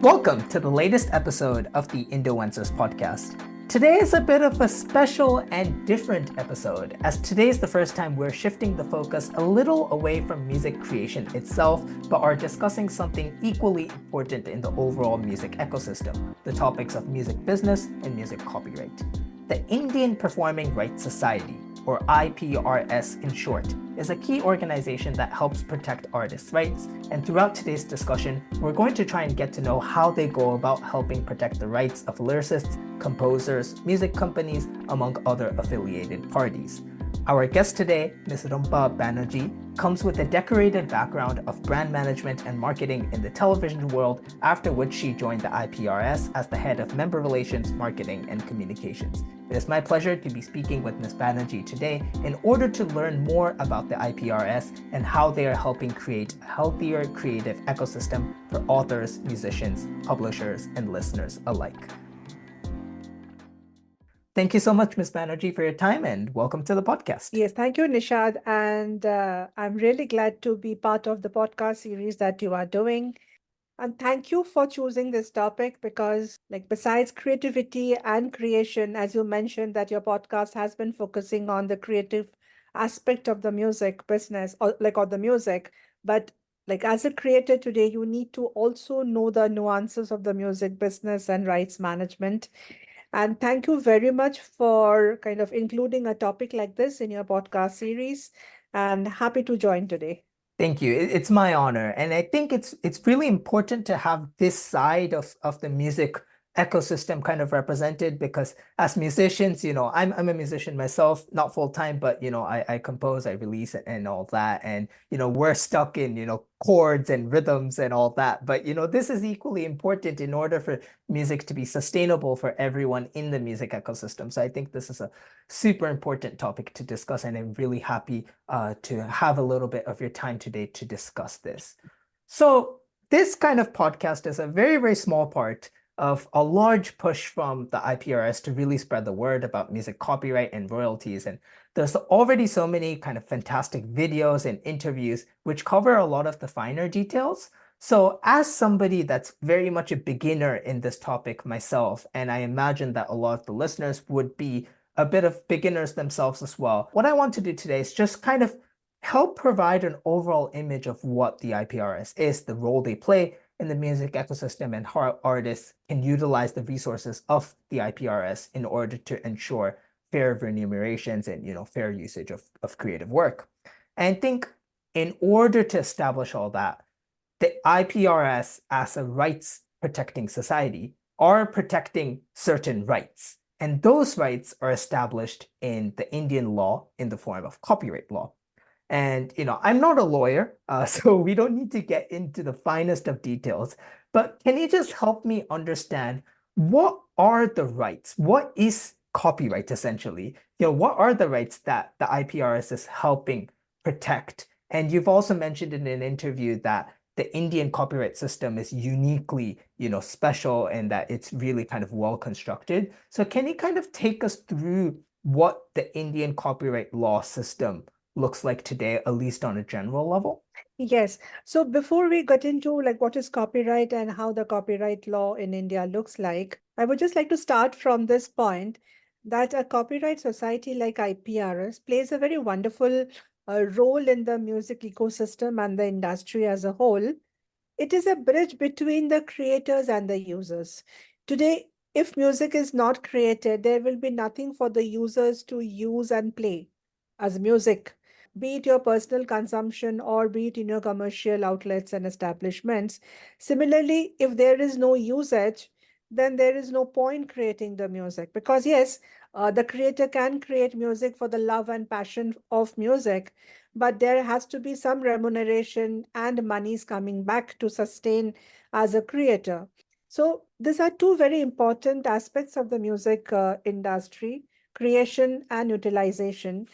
Welcome to the latest episode of the Indoencers podcast. Today is a bit of a special and different episode, as today is the first time we're shifting the focus a little away from music creation itself, but are discussing something equally important in the overall music ecosystem, the topics of music business and music copyright. The Indian Performing Rights Society, or IPRS in short, is a key organization that helps protect artists' rights, and throughout today's discussion, we're going to try and get to know how they go about helping protect the rights of lyricists, composers, music companies, among other affiliated parties. Our guest today, Ms. Rumpa Banerjee, comes with a decorated background of brand management and marketing in the television world, after which she joined the IPRS as the head of member relations, marketing, and communications. It is my pleasure to be speaking with Ms. Banerjee today in order to learn more about the IPRS and how they are helping create a healthier creative ecosystem for authors, musicians, publishers, and listeners alike. Thank you so much, Ms. Banerjee, for your time, and welcome to the podcast. Yes, thank you, Nishad. And I'm really glad to be part of the podcast series that you are doing. And thank you for choosing this topic because, besides creativity and creation, as you mentioned, that your podcast has been focusing on the creative aspect of the music business or the music. But as a creator today, you need to also know the nuances of the music business and rights management. And thank you very much for kind of including a topic like this in your podcast series. And happy to join today. Thank you. It's my honor. And I think it's really important to have this side of the music ecosystem kind of represented, because as musicians, I'm a musician myself, not full time, but I compose, I release and all that. And we're stuck in, chords and rhythms and all that. But this is equally important in order for music to be sustainable for everyone in the music ecosystem. So I think this is a super important topic to discuss, and I'm really happy to have a little bit of your time today to discuss this. So this kind of podcast is a very, very small part of a large push from the IPRS to really spread the word about music copyright and royalties. And there's already so many kind of fantastic videos and interviews which cover a lot of the finer details. So as somebody that's very much a beginner in this topic myself, and I imagine that a lot of the listeners would be a bit of beginners themselves as well, what I want to do today is just kind of help provide an overall image of what the IPRS is, the role they play in the music ecosystem, and how artists can utilize the resources of the IPRS in order to ensure fair remunerations and fair usage of creative work. And I think in order to establish all that, the IPRS as a rights protecting society are protecting certain rights. And those rights are established in the Indian law in the form of copyright law. And I'm not a lawyer, so we don't need to get into the finest of details. But can you just help me understand what are the rights? What is copyright essentially? What are the rights that the IPRS is helping protect? And you've also mentioned in an interview that the Indian copyright system is uniquely, special, and that it's really kind of well constructed. So can you kind of take us through what the Indian copyright law system looks like today, at least on a general level? Yes. So before we get into what is copyright and how the copyright law in India looks like, I would just like to start from this point that a copyright society like IPRS plays a very wonderful role in the music ecosystem and the industry as a whole. It is a bridge between the creators and the users. Today, if music is not created, there will be nothing for the users to use and play as music, be it your personal consumption or be it in your commercial outlets and establishments. Similarly, if there is no usage, then there is no point creating the music because, yes, the creator can create music for the love and passion of music, but there has to be some remuneration and monies coming back to sustain as a creator. So these are two very important aspects of the music industry, creation and utilization.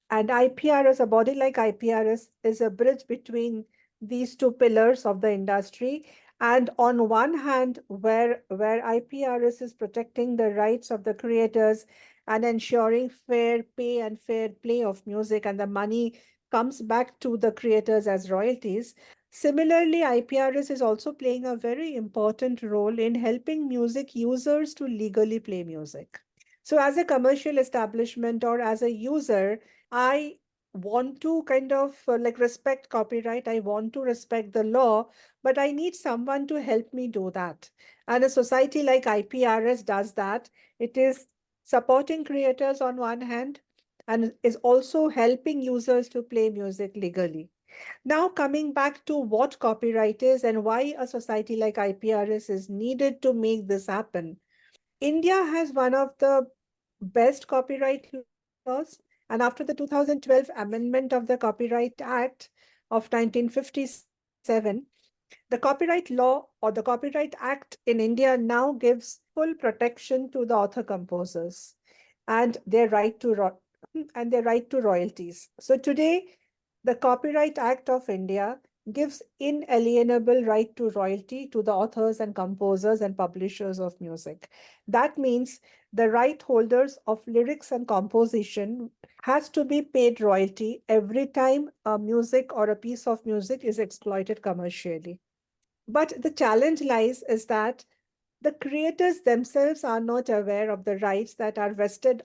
And IPRS, a body like IPRS, is a bridge between these two pillars of the industry. And on one hand, where IPRS is protecting the rights of the creators and ensuring fair pay and fair play of music, and the money comes back to the creators as royalties. Similarly, IPRS is also playing a very important role in helping music users to legally play music. So, as a commercial establishment or as a user, I want to kind of like respect copyright. I want to respect the law, but I need someone to help me do that. And a society like IPRS does that. It is supporting creators on one hand and is also helping users to play music legally. Now, coming back to what copyright is and why a society like IPRS is needed to make this happen. India has one of the best copyright laws, and after the 2012 amendment of the Copyright Act of 1957, the Copyright Law or the Copyright Act in India now gives full protection to the author composers and their right to and their right to royalties. So today, the Copyright Act of India gives inalienable right to royalty to the authors and composers and publishers of music. That means the right holders of lyrics and composition has to be paid royalty every time a music or a piece of music is exploited commercially. But the challenge lies is that the creators themselves are not aware of the rights that are vested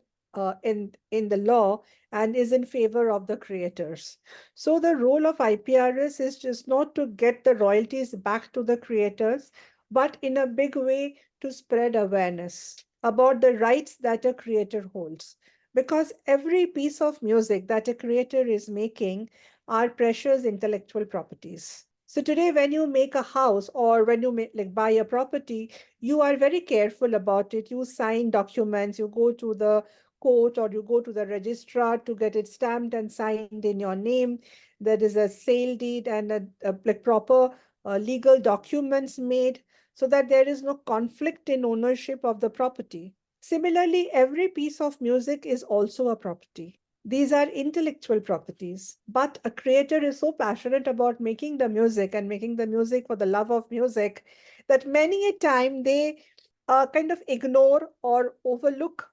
in the law and is in favor of the creators. So the role of IPRS is just not to get the royalties back to the creators, but in a big way to spread awareness about the rights that a creator holds. Because every piece of music that a creator is making are precious intellectual properties. So today, when you make a house or when you make, like buy a property, you are very careful about it. You sign documents, you go to the court or you go to the registrar to get it stamped and signed in your name. There is a sale deed and like proper legal documents made so that there is no conflict in ownership of the property. Similarly, every piece of music is also a property. These are intellectual properties, but a creator is so passionate about making the music and making the music for the love of music that many a time they kind of ignore or overlook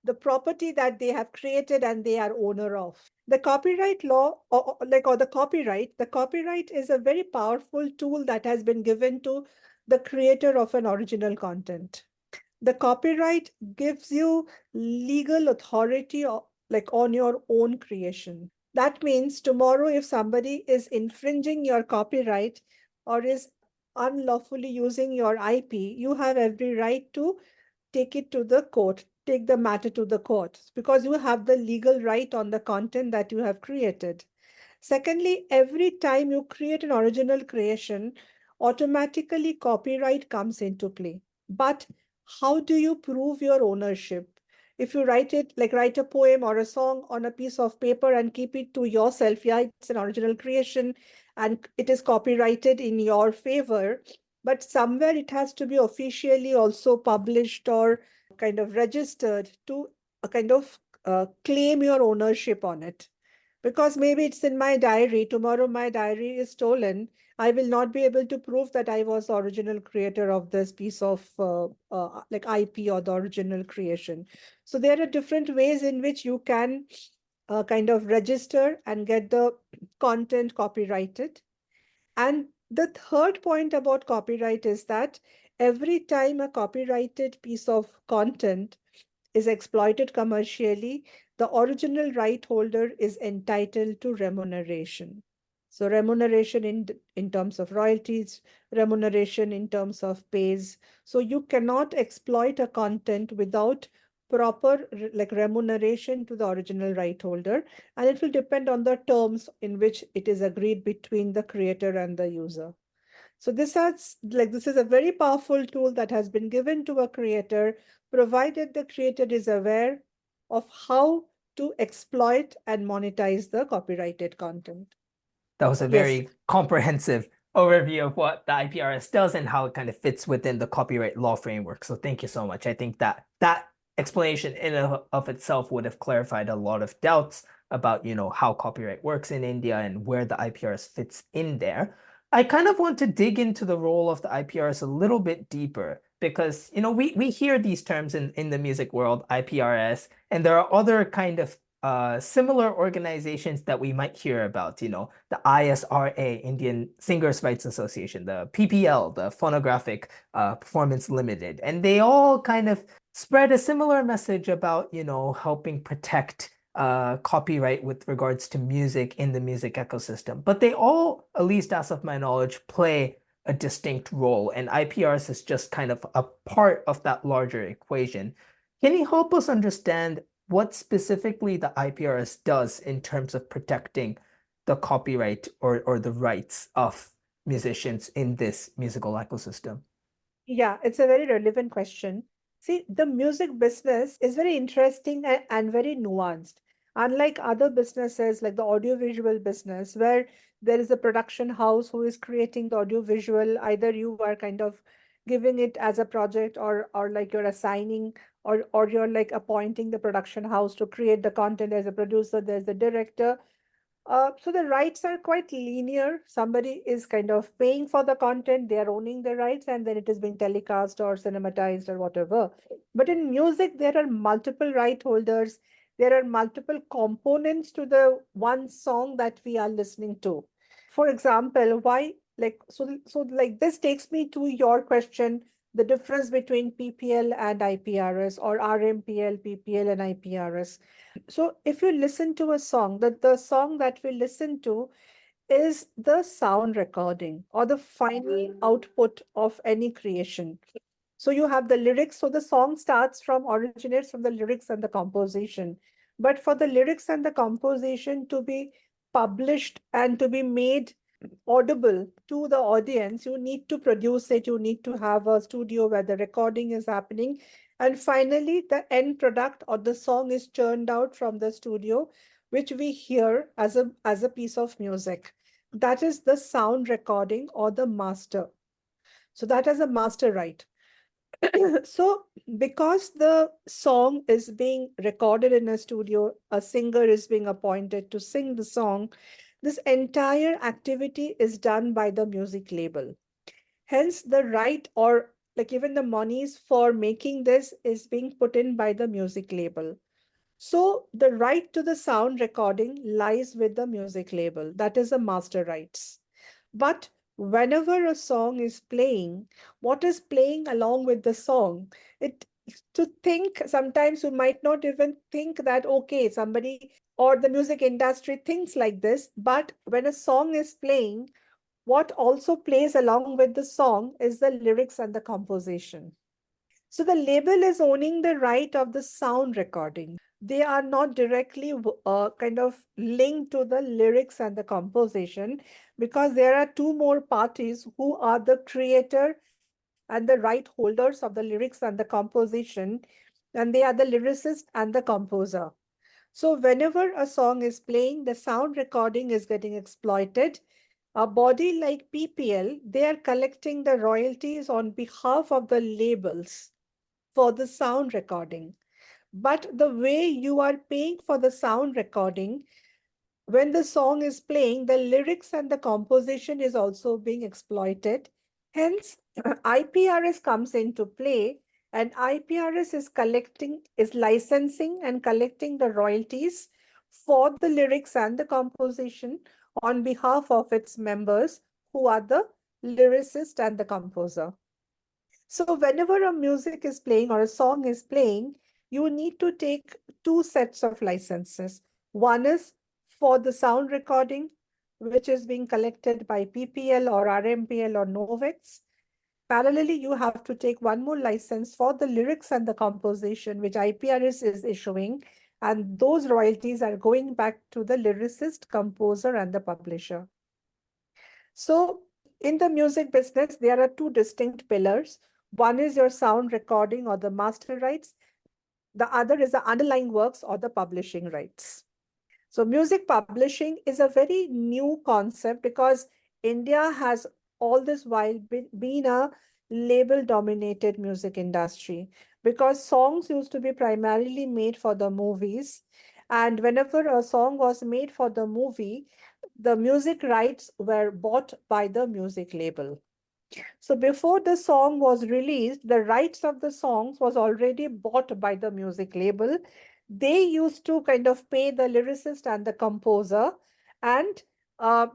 the property that they have created and they are owner of. The copyright law or the copyright is a very powerful tool that has been given to the creator of an original content. The copyright gives you legal authority like on your own creation. That means tomorrow if somebody is infringing your copyright or is unlawfully using your IP, you have every right to take it to the court, take the matter to the court because you have the legal right on the content that you have created. Secondly, every time you create an original creation, automatically copyright comes into play. But how do you prove your ownership? If you write it, like write a poem or a song on a piece of paper and keep it to yourself, yeah, it's an original creation and it is copyrighted in your favor, but somewhere it has to be officially also published or kind of registered to kind of claim your ownership on it. Because maybe it's in my diary, tomorrow my diary is stolen. I will not be able to prove that I was the original creator of this piece of like IP or the original creation. So there are different ways in which you can kind of register and get the content copyrighted. And the third point about copyright is that every time a copyrighted piece of content is exploited commercially, the original right holder is entitled to remuneration. So remuneration in terms of royalties, remuneration in terms of pays. So you cannot exploit a content without proper like remuneration to the original right holder, and it will depend on the terms in which it is agreed between the creator and the user. So this is a very powerful tool that has been given to a creator, provided the creator is aware of how to exploit and monetize the copyrighted content. That was a Yes. very comprehensive overview of what the IPRS does and how it kind of fits within the copyright law framework. So thank you so much. I think that that explanation in and of itself would have clarified a lot of doubts about, how copyright works in India and where the IPRS fits in there. I kind of want to dig into the role of the IPRS a little bit deeper because, we hear these terms in the music world, IPRS, and there are other kind of similar organizations that we might hear about, the ISRA, Indian Singers Rights Association, the PPL, the Phonographic Performance Limited, and they all kind of spread a similar message about, helping protect copyright with regards to music in the music ecosystem. But they all, at least as of my knowledge, play a distinct role, and IPRS is just kind of a part of that larger equation. Can you help us understand what specifically the IPRS does in terms of protecting the copyright or the rights of musicians in this musical ecosystem? Yeah, it's a very relevant question. See, the music business is very interesting and very nuanced. Unlike other businesses like the audiovisual business, where there is a production house who is creating the audiovisual, either you are kind of giving it as a project or like you're assigning or you're like appointing the production house to create the content as a producer, there's the director. So the rights are quite linear. Somebody is kind of paying for the content, they are owning the rights, and then it is being telecast or cinematized or whatever. But in music, there are multiple right holders. There are multiple components to the one song that we are listening to. For example, why like so like this takes me to your question, the difference between PPL and IPRS or RMPL, PPL and IPRS. So if you listen to a song, the song that we listen to is the sound recording or the final output of any creation. So you have the lyrics. So the song originates from the lyrics and the composition. But for the lyrics and the composition to be published and to be made audible to the audience, you need to produce it. You need to have a studio where the recording is happening. And finally, the end product or the song is churned out from the studio, which we hear as a piece of music. That is the sound recording or the master. So that is a master right. So, because the song is being recorded in a studio, a singer is being appointed to sing the song, this entire activity is done by the music label. Hence, the right or like even the monies for making this is being put in by the music label. So, the right to the sound recording lies with the music label. That is the master rights. But whenever a song is playing, what is playing along with the song? It to think sometimes you might not even think that okay, somebody or the music industry thinks like this, but when a song is playing, what also plays along with the song is the lyrics and the composition. So the label is owning the right of the sound recording. They are not directly kind of linked to the lyrics and the composition because there are two more parties who are the creator and the right holders of the lyrics and the composition, and they are the lyricist and the composer. So whenever a song is playing, the sound recording is getting exploited. A body like PPL, they are collecting the royalties on behalf of the labels for the sound recording. But the way you are paying for the sound recording, when the song is playing, the lyrics and the composition is also being exploited. Hence, IPRS comes into play, and IPRS is licensing and collecting the royalties for the lyrics and the composition on behalf of its members, who are the lyricist and the composer. So whenever a music is playing or a song is playing, you need to take two sets of licenses. One is for the sound recording, which is being collected by PPL or RMPL or Novex. Parallelly, you have to take one more license for the lyrics and the composition, which IPRS is issuing, and those royalties are going back to the lyricist, composer, and the publisher. So in the music business, there are two distinct pillars. One is your sound recording or the master rights. The other is the underlying works or the publishing rights. So music publishing is a very new concept because India has all this while been a label dominated music industry, because songs used to be primarily made for the movies. And whenever a song was made for the movie, the music rights were bought by the music label. So before the song was released, the rights of the songs was already bought by the music label. they used to kind of pay the lyricist and the composer. And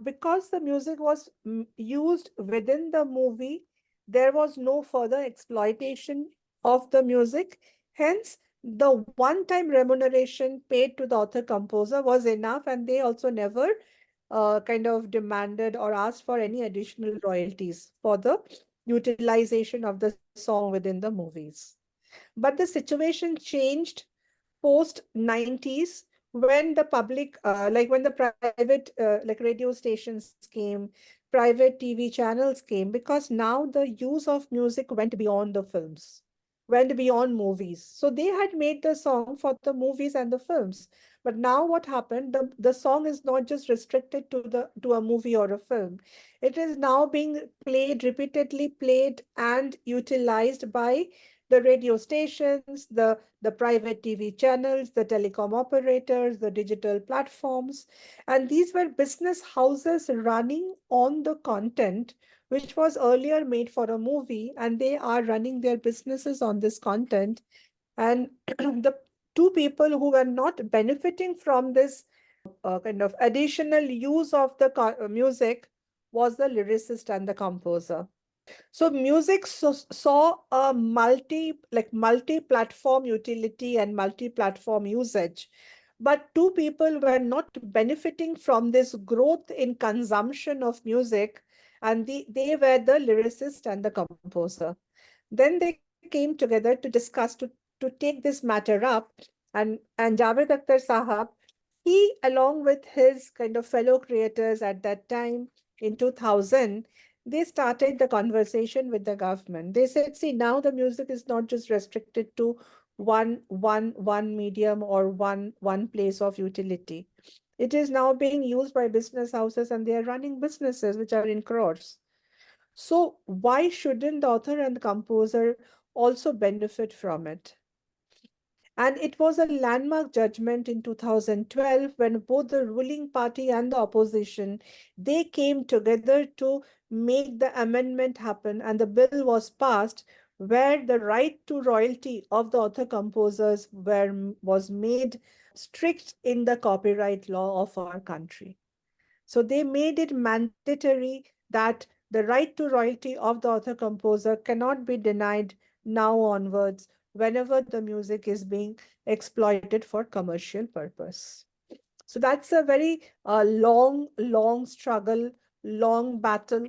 because the music was used within the movie, there was no further exploitation of the music. Hence, the one-time remuneration paid to the author composer was enough, and they also never kind of demanded or asked for any additional royalties for the utilization of the song within the movies. But the situation changed post 90s, when the public like when the private like radio stations came, private TV channels came, because now the use of music went beyond the films, went beyond movies. So they had made the song for the movies and the films, but now what happened, the song is not just restricted to a movie or a film. It is now being played, repeatedly played and utilized by the radio stations, the private TV channels, the telecom operators, the digital platforms. And these were business houses running on the content which was earlier made for a movie, and they are running their businesses on this content. And the two people who were not benefiting from this kind of additional use of the music was the lyricist and the composer. So music saw a multi-platform utility and multi-platform usage. But two people were not benefiting from this growth in consumption of music, and they were the lyricist and the composer. Then they came together to discuss, to take this matter up. And Javed Akhtar Sahab, he, along with his kind of fellow creators at that time in 2000, they started the conversation with the government. They said, see, now the music is not just restricted to one medium or one place of utility. It is now being used by business houses, and they are running businesses which are in crores. So why shouldn't the author and the composer also benefit from it? And it was a landmark judgment in 2012, when both the ruling party and the opposition, they came together to make the amendment happen, and the bill was passed, where the right to royalty of the author composers was made strict in the copyright law of our country. So they made it mandatory that the right to royalty of the author composer cannot be denied now onwards, whenever the music is being exploited for commercial purpose. So that's a very long struggle, long battle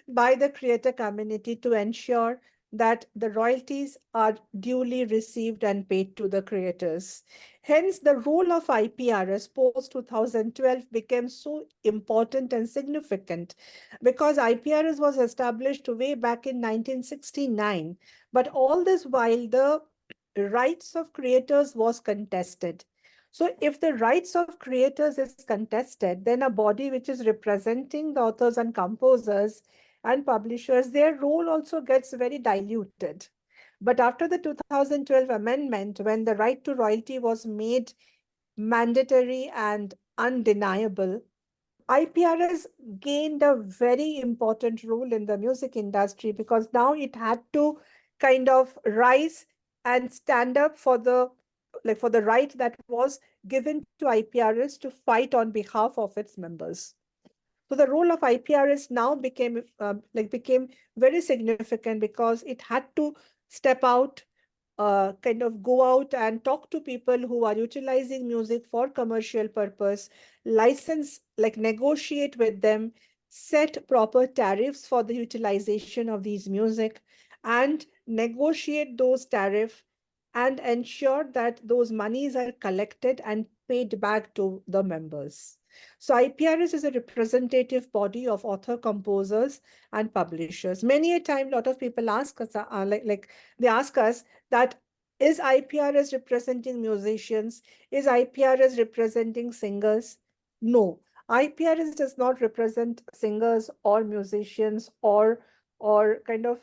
by the creator community to ensure that the royalties are duly received and paid to the creators. Hence, the role of IPRS post 2012 became so important and significant, because IPRS was established way back in 1969. But all this while, the rights of creators was contested. So if the rights of creators is contested, then a body which is representing the authors and composers and publishers, their role also gets very diluted. But after the 2012 amendment, when the right to royalty was made mandatory and undeniable, IPRS gained a very important role in the music industry, because now it had to kind of rise and stand up for the right that was given to IPRS to fight on behalf of its members. So the role of IPRS now became very significant, because it had to step out, kind of go out and talk to people who are utilizing music for commercial purpose, license, like negotiate with them, set proper tariffs for the utilization of these music, and negotiate those tariffs, and ensure that those monies are collected and paid back to the members. So IPRS is a representative body of author, composers, and publishers. Many a time, a lot of people ask us, they ask us that, is IPRS representing musicians? Is IPRS representing singers? No, IPRS does not represent singers or musicians, or kind of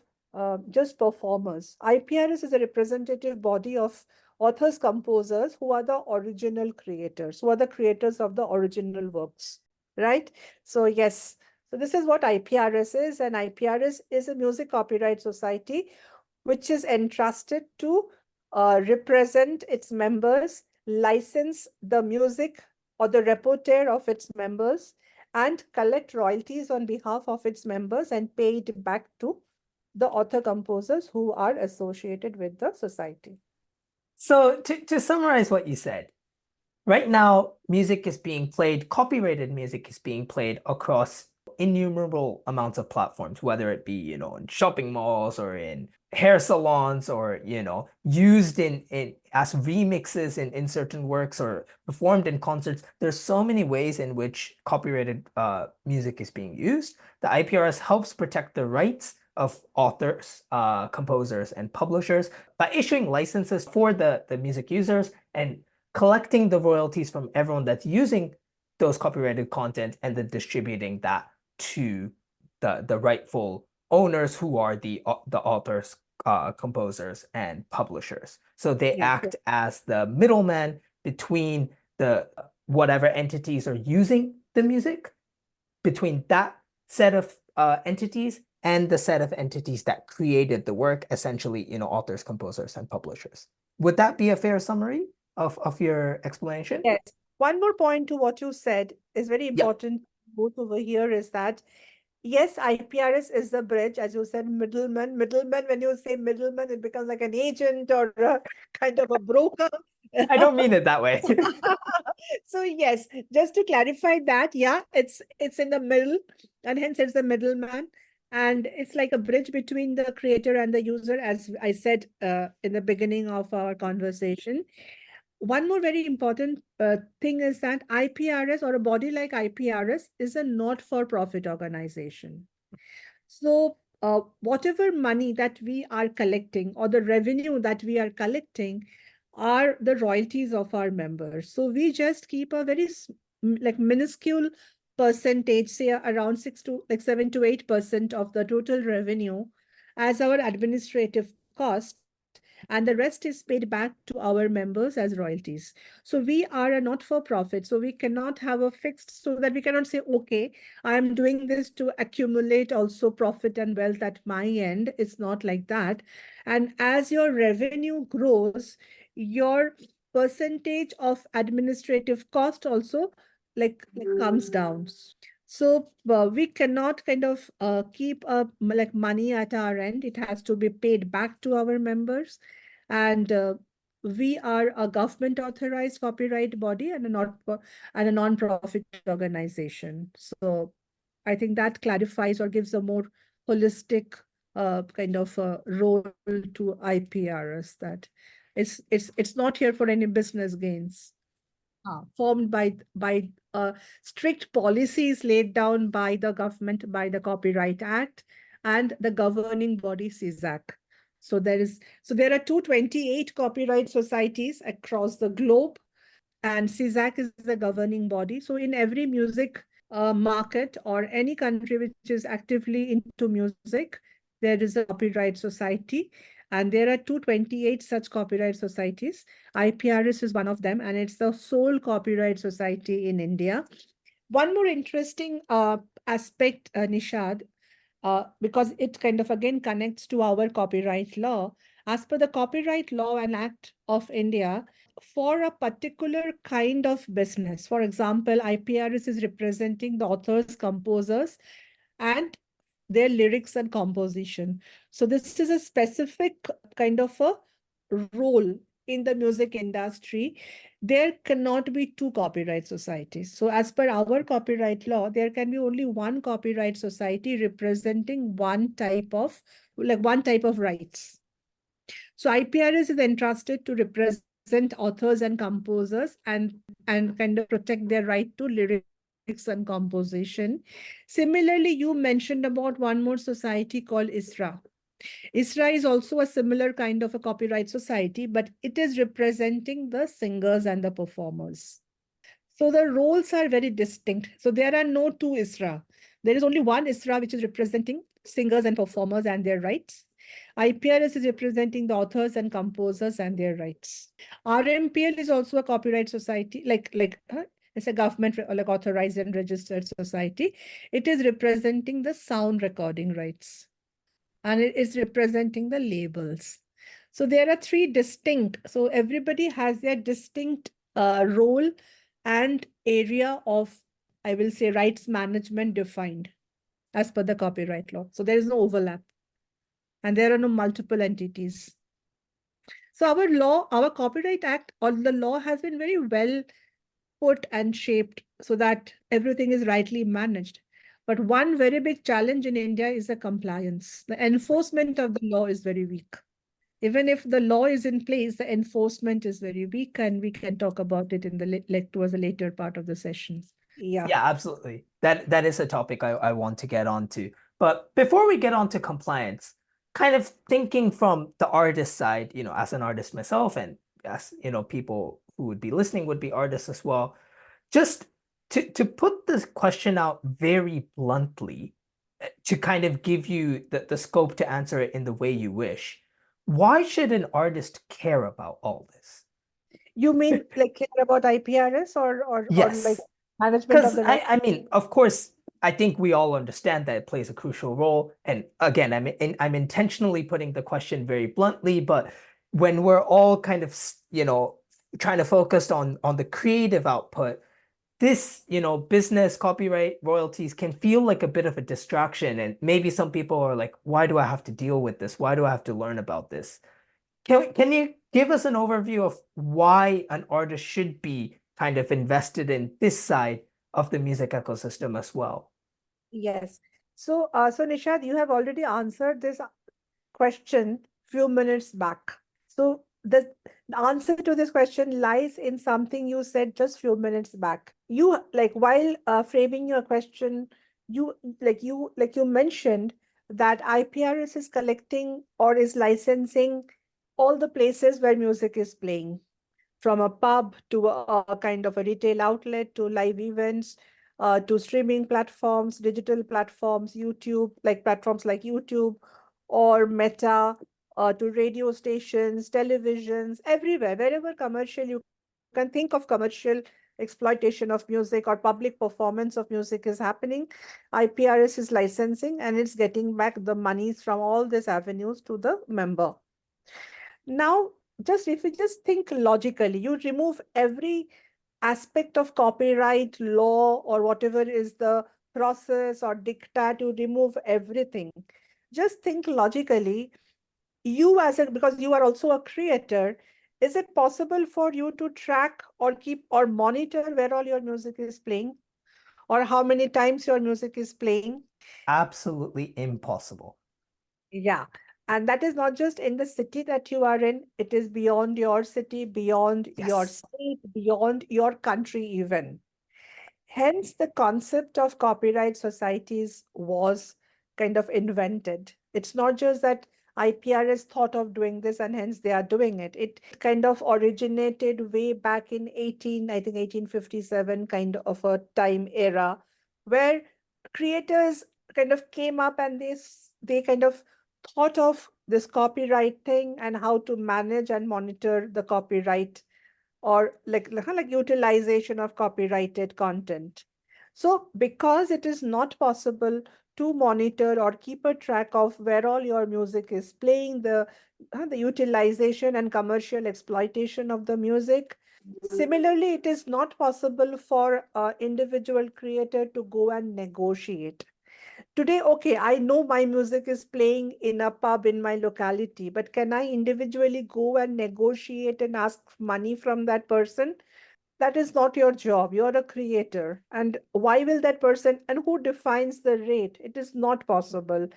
just performers. IPRS is a representative body of authors, composers who are the original creators, who are the creators of the original works, right? So yes, so this is what IPRS is, and IPRS is a music copyright society which is entrusted to represent its members license the music or the repertoire of its members, and collect royalties on behalf of its members and pay it back to the author composers who are associated with the society. So to summarize what you said, right now, music is being played, copyrighted music is being played across innumerable amounts of platforms, whether it be, in shopping malls or in hair salons or, used in as remixes in certain works or performed in concerts. There's so many ways in which copyrighted music is being used. The IPRS helps protect the rights of authors, composers, and publishers by issuing licenses for the music users and collecting the royalties from everyone that's using those copyrighted content and then distributing that to the rightful owners who are the authors, composers, and publishers. So they Yes. act as the middleman between the whatever entities are using the music, between that set of entities and the set of entities that created the work, essentially, authors, composers, and publishers. Would that be a fair summary of your explanation? Yes. One more point to what you said is very Yeah, important both over here is that yes, IPRS is the bridge, as you said, middleman. Middleman, when you say middleman, it becomes like an agent or a kind of a broker. I don't mean it that way. So yes, just to clarify that, yeah, it's in the middle, and hence it's the middleman, and it's like a bridge between the creator and the user, as I said in the beginning of our conversation. One more very important thing is that IPRS or a body like IPRS is a not-for-profit organization. So, whatever money that we are collecting or the revenue that we are collecting are the royalties of our members. So we just keep a very like minuscule percentage, say around 7 to 8% of the total revenue as our administrative cost, and the rest is paid back to our members as royalties. So we are a not-for-profit, so we cannot have a fixed, so that we cannot say, okay, I am doing this to accumulate also profit and wealth at my end. It's not like that. And as your revenue grows, your percentage of administrative cost also like comes down. So we cannot kind of keep like money at our end. It has to be paid back to our members. And we are a government authorized copyright body and a non-profit organization. So I think that clarifies or gives a more holistic kind of role to IPRS, that it's not here for any business gains. Formed by strict policies laid down by the government, by the Copyright Act and the governing body CISAC. So there are 228 copyright societies across the globe, and CISAC is the governing body. So in every music market or any country which is actively into music, there is a copyright society, and there are 228 such copyright societies. IPRS is one of them, and it's the sole copyright society in India. One more interesting aspect, Nishad, because it kind of again connects to our copyright law. As per the Copyright Law and Act of India, for a particular kind of business, for example, IPRS is representing the authors, composers, and their lyrics and composition. So this is a specific kind of a role in the music industry. There cannot be two copyright societies. So as per our copyright law, there can be only one copyright society representing one type of rights. So IPRS is entrusted to represent authors and composers and kind of protect their right to lyrics and composition. Similarly, you mentioned about one more society called ISRA. ISRA is also a similar kind of a copyright society, but it is representing the singers and the performers. So the roles are very distinct. So there are no two ISRA. There is only one ISRA, which is representing singers and performers and their rights. IPRS is representing the authors and composers and their rights. RMPL is also a copyright society, it's a government like authorized and registered society. It is representing the sound recording rights, and it is representing the labels. So there are three distinct, so everybody has their distinct role and area of, I will say, rights management defined as per the copyright law. So there is no overlap and there are no multiple entities. So our law, our Copyright Act, or the law has been very well put and shaped so that everything is rightly managed. But one very big challenge in India is the compliance. The enforcement of the law is very weak. Even if the law is in place, the enforcement is very weak, and we can talk about it in the towards the later part of the session. Yeah. Yeah, absolutely. That is a topic I want to get onto. But before we get on to compliance, kind of thinking from the artist side, as an artist myself, and as people who would be listening would be artists as well, just to put this question out very bluntly, to kind of give you the scope to answer it in the way you wish, why should an artist care about all this? You mean like care about IPRS or like Yes. management of Because the right? I mean, of course, I think we all understand that it plays a crucial role. And again, I'm intentionally putting the question very bluntly, but when we're all kind of, trying to focus on the creative output, this, business, copyright, royalties can feel like a bit of a distraction. And maybe some people are like, why do I have to deal with this? Why do I have to learn about this? Can you give us an overview of why an artist should be kind of invested in this side of the music ecosystem as well? Yes. So Nishad, you have already answered this question few minutes back. So the answer to this question lies in something you said just few minutes back. You like while framing your question, you mentioned that IPRS is collecting or is licensing all the places where music is playing, from a pub to a kind of a retail outlet to live events, to streaming platforms, digital platforms, YouTube, like platforms like YouTube or Meta, to radio stations, televisions, everywhere, wherever commercial, you can think of commercial exploitation of music or public performance of music is happening. IPRS is licensing and it's getting back the monies from all these avenues to the member. Now, just if you just think logically, you remove every aspect of copyright law or whatever is the process or dictate, you remove everything. Just think logically, you as a, because you are also a creator, is it possible for you to track or keep or monitor where all your music is playing or how many times your music is playing? Absolutely impossible. Yeah. And that is not just in the city that you are in, it is beyond your city, beyond your Yes. state, beyond your country, even. Hence, the concept of copyright societies was kind of invented. It's not just that IPRS thought of doing this and hence they are doing it. It kind of originated way back in 1857 kind of a time era where creators kind of came up and they kind of thought of this copyright thing and how to manage and monitor the copyright or like utilization of copyrighted content. So because it is not possible to monitor or keep a track of where all your music is playing, the utilization and commercial exploitation of the music, similarly, it is not possible for an individual creator to go and negotiate. Today, okay, I know my music is playing in a pub in my locality, but can I individually go and negotiate and ask money from that person? That is not your job. You're a creator. And why will that person, and who defines the rate? It is not possible.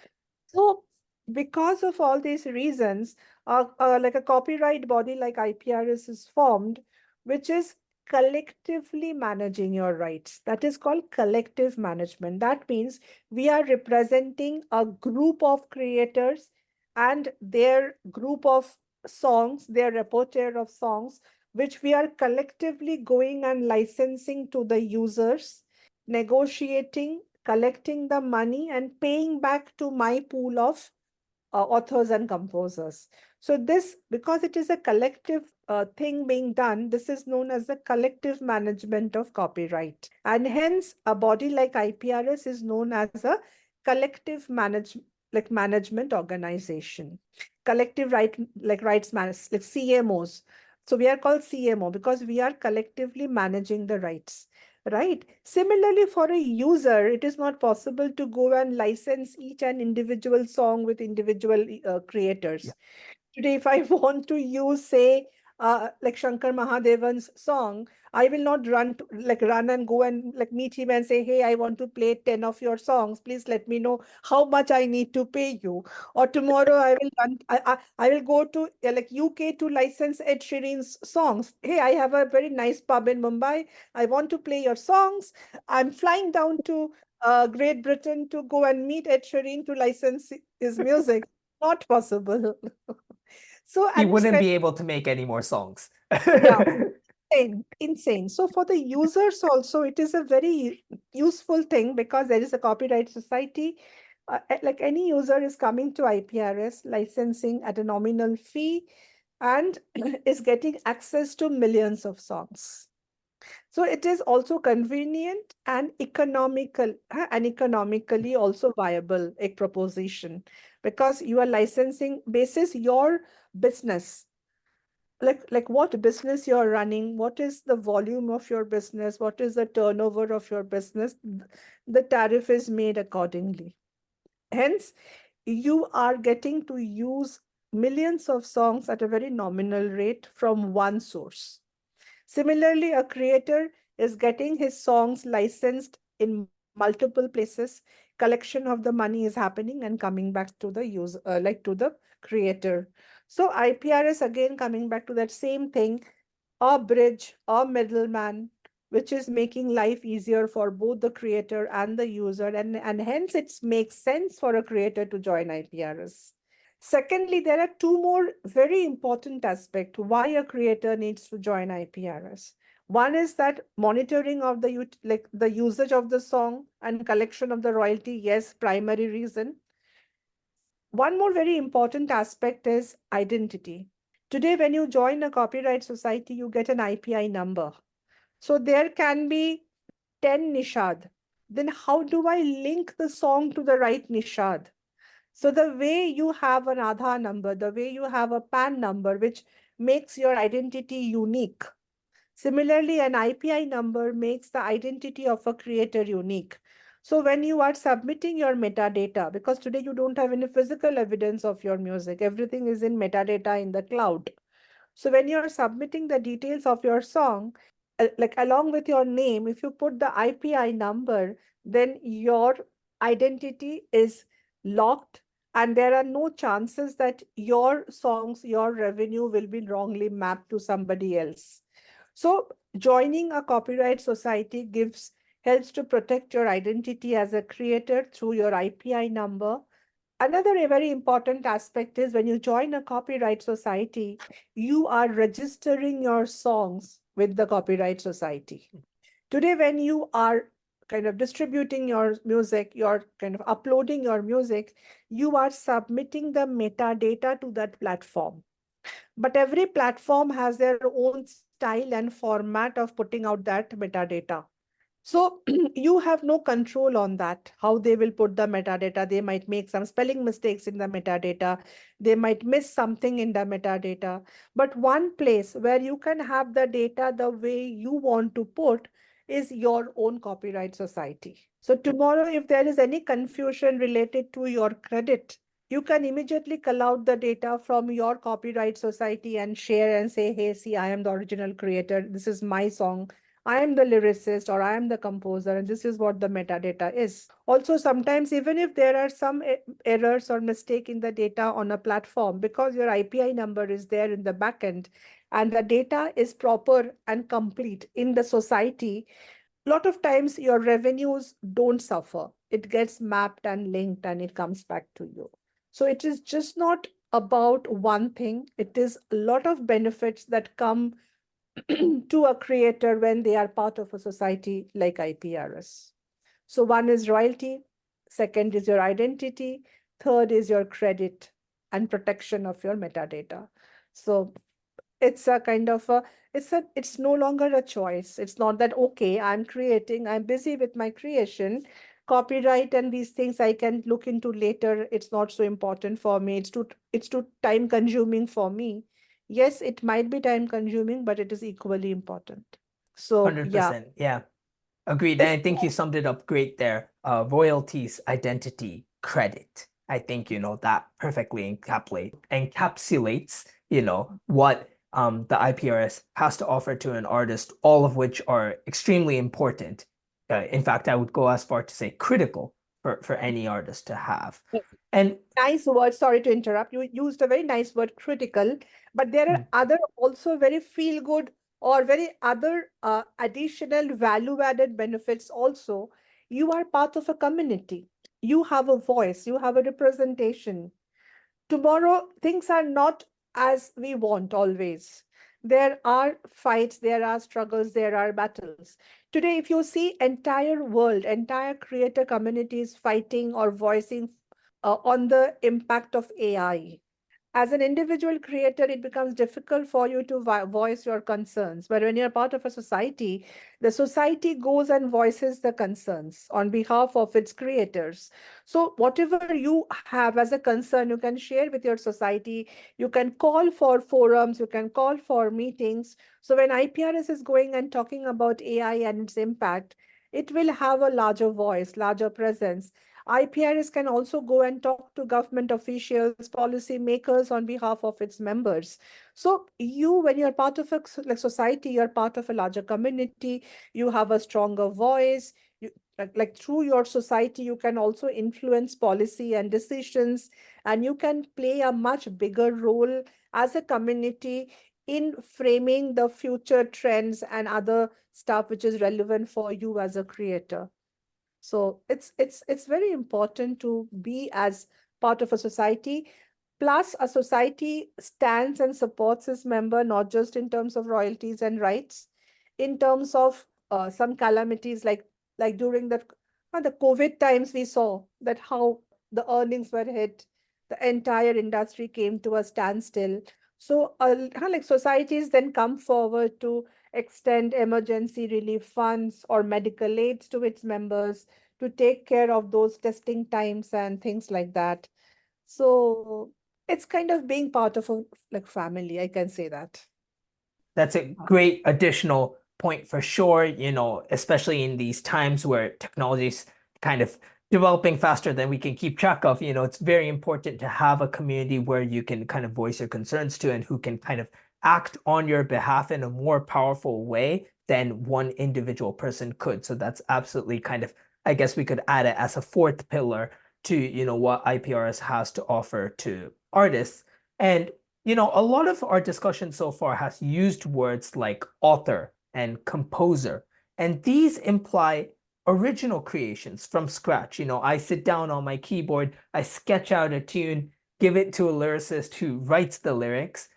So, because of all these reasons, like a copyright body like IPRS is formed, which is collectively managing your rights. That is called collective management. That means we are representing a group of creators and their group of songs, their repertoire of songs, which we are collectively going and licensing to the users, negotiating, collecting the money and paying back to my pool of authors and composers. So this, because it is a collective thing being done, this is known as the collective management of copyright. And hence a body like IPRS is known as a collective management organization. collective rights managers, like CMOs. So we are called CMO because we are collectively managing the rights, right? Similarly, for a user, it is not possible to go and license each and individual song with individual Yeah. creators. Today, if I want to use, say, like Shankar Mahadevan's song, I will not run and go and like meet him and say, "Hey, I want to play 10 of your songs. Please let me know how much I need to pay you." Or tomorrow, I will go to like UK to license Ed Sheeran's songs. "Hey, I have a very nice pub in Mumbai. I want to play your songs. I'm flying down to Great Britain to go and meet Ed Sheeran to license his music." Not possible. So, He and it's wouldn't kind be able to make any more songs. yeah, insane. So for the users also, it is a very useful thing because there is a copyright society. Like any user is coming to IPRS licensing at a nominal fee and is getting access to millions of songs. So it is also convenient and economically also viable a proposition because you are licensing basis your business, like what business you're running, what is the volume of your business, what is the turnover of your business, the tariff is made accordingly. Hence, you are getting to use millions of songs at a very nominal rate from one source. Similarly, a creator is getting his songs licensed in multiple places. Collection of the money is happening and coming back to the user, like to the creator. So IPRS again coming back to that same thing, a bridge, a middleman, which is making life easier for both the creator and the user, and hence it makes sense for a creator to join IPRS. Secondly, there are two more very important aspects why a creator needs to join IPRS. One is that monitoring of like the usage of the song and collection of the royalty. Yes, primary reason. One more very important aspect is identity. Today, when you join a copyright society, you get an IPI number. So there can be 10 Nishad. Then how do I link the song to the right Nishad? So the way you have an Aadhaar number, the way you have a PAN number, which makes your identity unique. Similarly, an IPI number makes the identity of a creator unique. So when you are submitting your metadata, because today you don't have any physical evidence of your music, everything is in metadata in the cloud. So when you're submitting the details of your song, like along with your name, if you put the IPI number, then your identity is locked and there are no chances that your songs, your revenue will be wrongly mapped to somebody else. So joining a copyright society helps to protect your identity as a creator through your IPI number. Another very important aspect is when you join a copyright society, you are registering your songs with the copyright society. Today, when you are kind of distributing your music, you're kind of uploading your music, you are submitting the metadata to that platform. But every platform has their own style and format of putting out that metadata. So you have no control on that, how they will put the metadata. They might make some spelling mistakes in the metadata. They might miss something in the metadata. But one place where you can have the data the way you want to put is your own copyright society. So tomorrow, if there is any confusion related to your credit, you can immediately call out the data from your copyright society and share and say, "Hey, see, I am the original creator. This is my song. I am the lyricist or I am the composer, and this is what the metadata is." Also, sometimes even if there are some errors or mistake in the data on a platform, because your IPI number is there in the backend and the data is proper and complete in the society, a lot of times your revenues don't suffer. It gets mapped and linked and it comes back to you. So it is just not about one thing. It is a lot of benefits that come to a creator when they are part of a society like IPRS. So one is royalty, second is your identity, third is your credit and protection of your metadata. So it's a kind of a it's no longer a choice. It's not that, okay, I'm creating, I'm busy with my creation, copyright and these things I can look into later. It's not so important for me. It's too time consuming for me. Yes, it might be time consuming, but it is equally important. So yeah, 100%. Yeah. Agreed. this And I think you summed it up great there. Royalties, identity, credit. I think, that perfectly encapsulates, what the IPRS has to offer to an artist, all of which are extremely important. In fact, I would go as far to say critical for any artist to have. And nice word. Sorry to interrupt. You used a very nice word, critical, but there are other also very feel good or very other additional value added benefits also. You are part of a community. You have a voice, you have a representation. Tomorrow, things are not as we want always. There are fights, there are struggles, there are battles. Today, if you see entire world, entire creator communities fighting or voicing on the impact of AI, as an individual creator, it becomes difficult for you to voice your concerns. But when you're part of a society, the society goes and voices the concerns on behalf of its creators. So, whatever you have as a concern, you can share with your society. You can call for forums, you can call for meetings. So, when IPRS is going and talking about AI and its impact, it will have a larger voice, larger presence. IPRS can also go and talk to government officials, policy makers on behalf of its members. So you, when you're part of a like society, you're part of a larger community, you have a stronger voice. You, like through your society, you can also influence policy and decisions, and you can play a much bigger role as a community in framing the future trends and other stuff which is relevant for you as a creator. So it's very important to be as part of a society. Plus, a society stands and supports its member not just in terms of royalties and rights, in terms of some calamities like during the COVID times we saw that how the earnings were hit, the entire industry came to a standstill. So, like societies then come forward to extend emergency relief funds or medical aids to its members to take care of those testing times and things like that. So it's kind of being part of a like family, I can say that. that's a great additional point for sure, especially in these times where technology is kind of developing faster than we can keep track of. It's very important to have a community where you can kind of voice your concerns to and who can kind of act on your behalf in a more powerful way than one individual person could. So that's absolutely kind of, I guess we could add it as a fourth pillar to, what IPRS has to offer to artists. And a lot of our discussion so far has used words like author and composer, and these imply original creations from scratch. I sit down on my keyboard, I sketch out a tune, give it to a lyricist who writes the lyrics.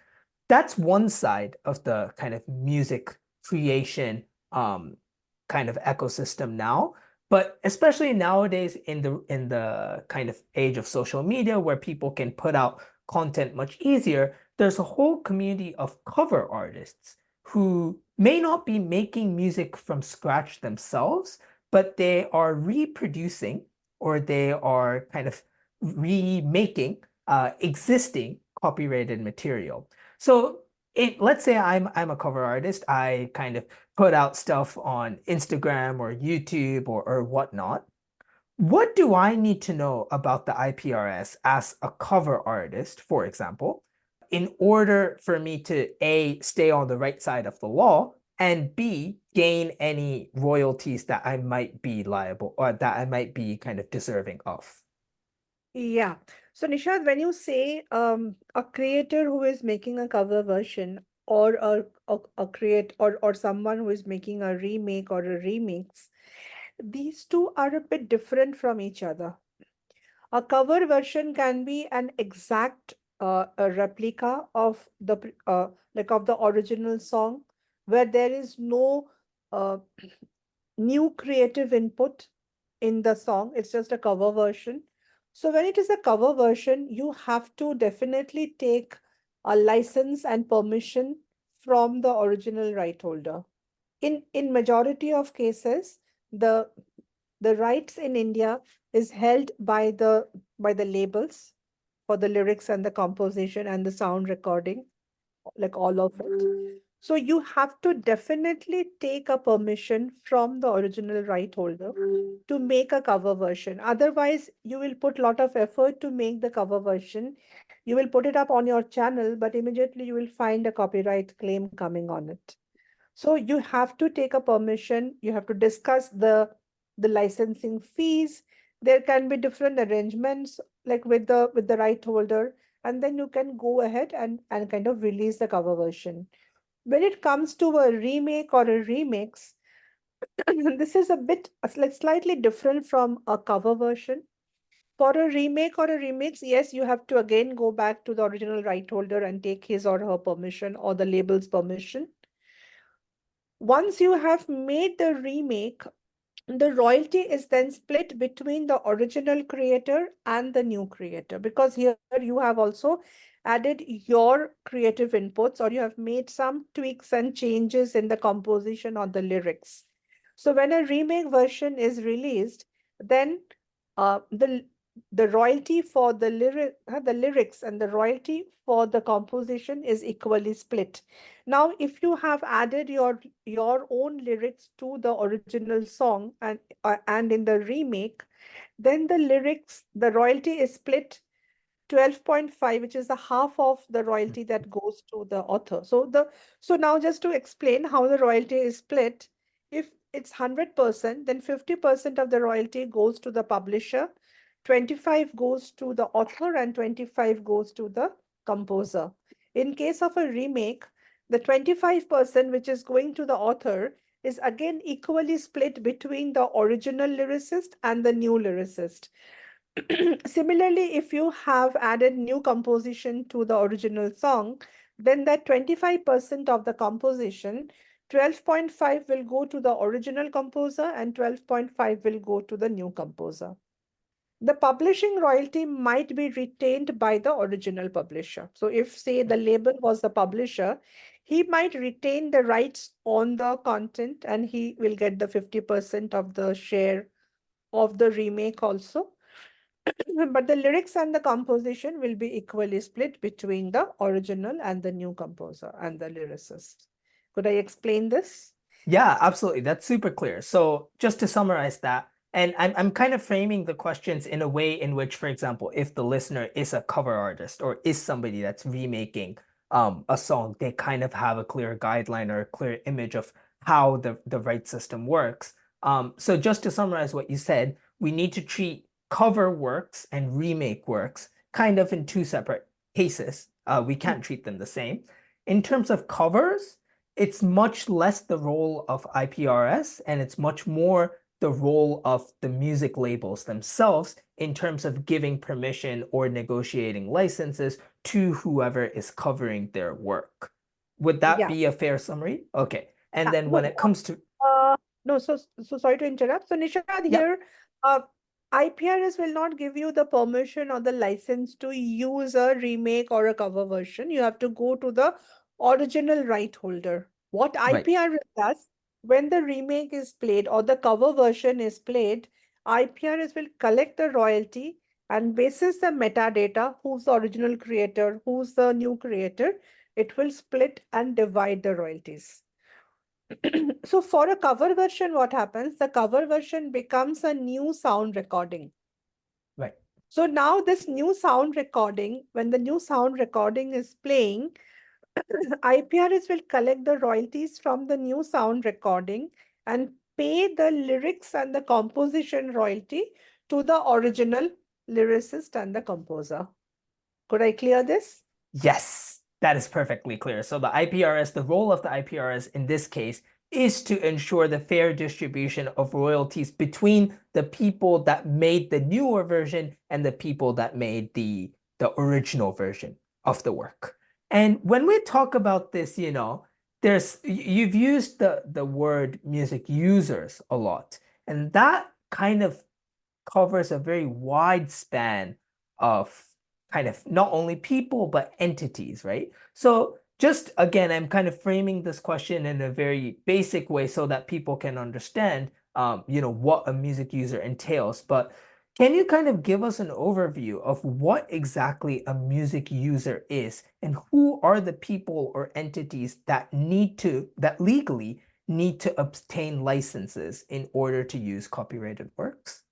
That's one side of the kind of music creation kind of ecosystem now. But especially nowadays in the kind of age of social media where people can put out content much easier, there's a whole community of cover artists who may not be making music from scratch themselves, but they are reproducing or they are kind of remaking existing copyrighted material. So let's say I'm a cover artist. I kind of put out stuff on Instagram or YouTube or whatnot. What do I need to know about the IPRS as a cover artist, for example, in order for me to A, stay on the right side of the law, and B, gain any royalties that I might be liable or that I might be kind of deserving of? Yeah. So Nishad, when you say a creator who is making a cover version or a create or someone who is making a remake or a remix, these two are a bit different from each other. A cover version can be an exact a replica of like of the original song, where there is no uh, new creative input in the song. It's just a cover version. So when it is a cover version, you have to definitely take a license and permission from the original right holder. In majority of cases, the the rights in India is held by the labels for the lyrics and the composition and the sound recording, like all of it. So you have to definitely take a permission from the original right holder to make a cover version. Otherwise, you will put a lot of effort to make the cover version. You will put it up on your channel, but immediately you will find a copyright claim coming on it. So you have to take a permission. You have to discuss the licensing fees. There can be different arrangements like with the right holder, and then you can go ahead and kind of release the cover version. When it comes to a remake or a remix, this is a bit like slightly different from a cover version. For a remake or a remix, yes, you have to again go back to the original right holder and take his or her permission or the label's permission. Once you have made the remake, the royalty is then split between the original creator and the new creator, because here you have also added your creative inputs, or you have made some tweaks and changes in the composition or the lyrics. So when a remake version is released, then uh, the the royalty for the lyrics and the royalty for the composition is equally split. Now, if you have added your own lyrics to the original song and in the remake, then the royalty is split 12.5, which is the half of the royalty that goes to the author. So now just to explain how the royalty is split, if it's 100%, then 50% of the royalty goes to the publisher, 25 goes to the author, and 25 goes to the composer. In case of a remake, the 25% which is going to the author is again equally split between the original lyricist and the new lyricist. Similarly, if you have added new composition to the original song, then that 25% of the composition, 12.5 will go to the original composer and 12.5 will go to the new composer. The publishing royalty might be retained by the original publisher. So if, say, the label was the publisher, he might retain the rights on the content and he will get the 50% of the share of the remake also. But the lyrics and the composition will be equally split between the original and the new composer and the lyricist. Could I explain this? Yeah, absolutely. That's super clear. So just to summarize that, and I'm kind of framing the questions in a way in which, for example, if the listener is a cover artist or is somebody that's remaking a song, they kind of have a clear guideline or a clear image of how the right system works. So just to summarize what you said, we need to treat cover works and remake works kind of in two separate cases. We can't treat them the same. In terms of covers, it's much less the role of IPRS and it's much more the role of the music labels themselves in terms of giving permission or negotiating licenses to whoever is covering their work. Would that Yeah. be a fair summary? Okay. And Yeah. then when No, it comes to, no, so sorry to interrupt. So Nishad, yeah, here, uh, IPRS will not give you the permission or the license to use a remake or a cover version. You have to go to the original right holder. What right. IPRS does, when the remake is played or the cover version is played, IPRS will collect the royalty and basis the metadata, who's the original creator, who's the new creator, it will split and divide the royalties. So for a cover version, what happens? The cover version becomes a new sound recording. Right. So now this new sound recording, when the new sound recording is playing, IPRS will collect the royalties from the new sound recording and pay the lyrics and the composition royalty to the original lyricist and the composer. Could I clear this? Yes, that is perfectly clear. So the IPRS, the role of the IPRS in this case is to ensure the fair distribution of royalties between the people that made the newer version and the people that made the original version of the work. And when we talk about this, you've used the word music users a lot, and that kind of covers a very wide span of kind of not only people, but entities, right? So just again, I'm kind of framing this question in a very basic way so that people can understand. what a music user entails. But can you kind of give us an overview of what exactly a music user is and who are the people or entities that legally need to obtain licenses in order to use copyrighted works?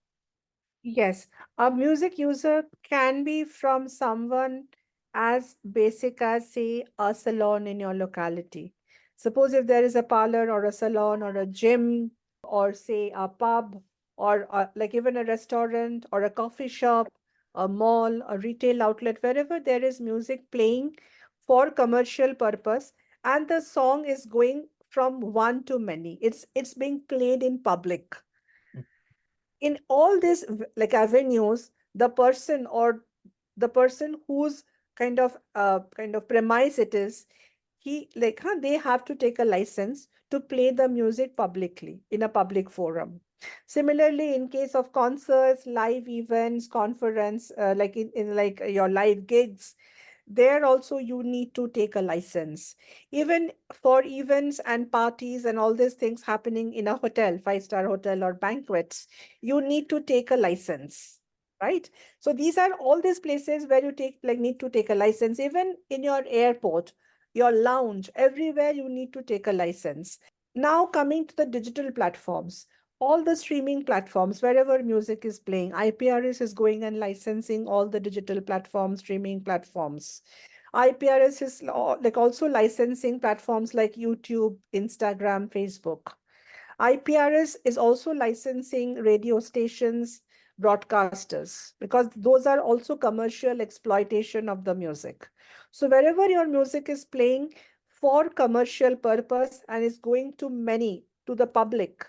Yes, a music user can be from someone as basic as, say, a salon in your locality. Suppose if there is a parlor or a salon or a gym or, say, a pub or like even a restaurant or a coffee shop, a mall, a retail outlet, wherever there is music playing for commercial purpose and the song is going from one to many. It's being played in public in all these like avenues, the person whose kind of premise it is, they have to take a license to play the music publicly in a public forum. Similarly, in case of concerts, live events, conference, like in like your live gigs, there also you need to take a license. Even for events and parties and all these things happening in a hotel, five-star hotel or banquets, you need to take a license, right? So these are all these places where you need to take a license. Even in your airport, your lounge, everywhere you need to take a license. Now coming to the digital platforms, all the streaming platforms, wherever music is playing, IPRS is going and licensing all the digital platforms, streaming platforms. IPRS is like also licensing platforms like YouTube, Instagram, Facebook. IPRS is also licensing radio stations, broadcasters, because those are also commercial exploitation of the music. So wherever your music is playing for commercial purpose and is going to many, to the public,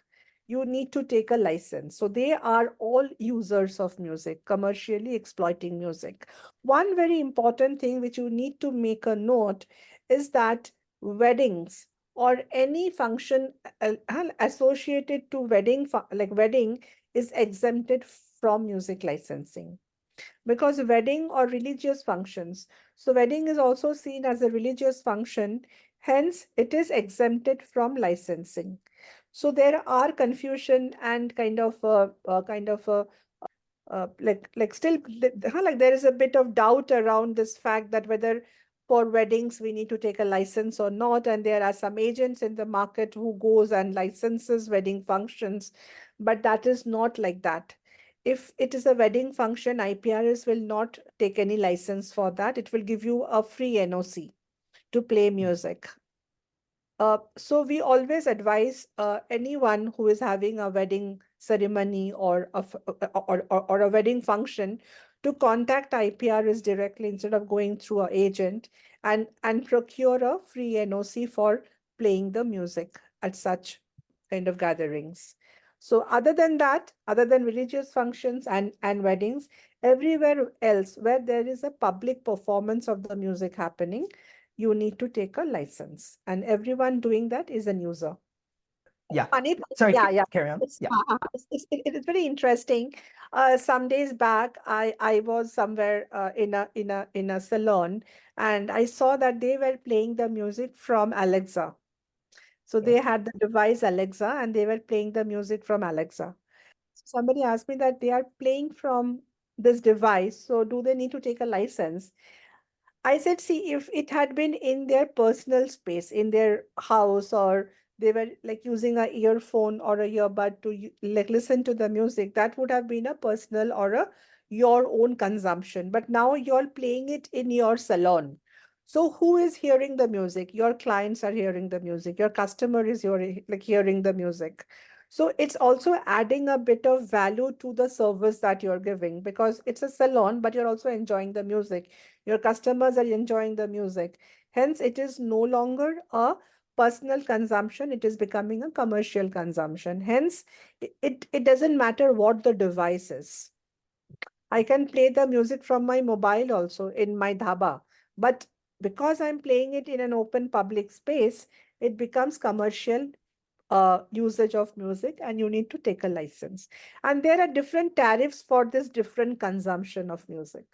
you need to take a license. So they are all users of music, commercially exploiting music. One very important thing which you need to make a note is that weddings or any function associated to wedding is exempted from music licensing, because wedding or religious functions, so wedding is also seen as a religious function, hence it is exempted from licensing. So there are confusion and like still like there is a bit of doubt around this fact that whether for weddings we need to take a license or not, and there are some agents in the market who goes and licenses wedding functions, but that is not like that. If it is a wedding function, IPRS will not take any license for that. It will give you a free NOC to play music. So we always advise anyone who is having a wedding ceremony or a wedding function to contact IPRS directly instead of going through an agent, and procure a free NOC for playing the music at such kind of gatherings. So other than that, other than religious functions and weddings, everywhere else where there is a public performance of the music happening, you need to take a license, and everyone doing that is an user. Yeah. Funny, Sorry, yeah. carry on. It's, Yeah. it is very interesting. Some days back, I was somewhere in a salon, and I saw that they were playing the music from Alexa. So they Okay. had the device Alexa, and they were playing the music from Alexa. Somebody asked me that they are playing from this device, so do they need to take a license? I said, see, if it had been in their personal space, in their house, or they were like using a earphone or a earbud to like listen to the music, that would have been a personal or a your own consumption. But now you're playing it in your salon. So who is hearing the music? Your clients are hearing the music. Your customer is hearing the music. So it's also adding a bit of value to the service that you're giving, because it's a salon, but you're also enjoying the music. Your customers are enjoying the music. Hence, it is no longer a personal consumption, it is becoming a commercial consumption. Hence, it doesn't matter what the device is. I can play the music from my mobile also in my dhaba, but because I'm playing it in an open public space, it becomes commercial usage of music, and you need to take a license. And there are different tariffs for this different consumption of music,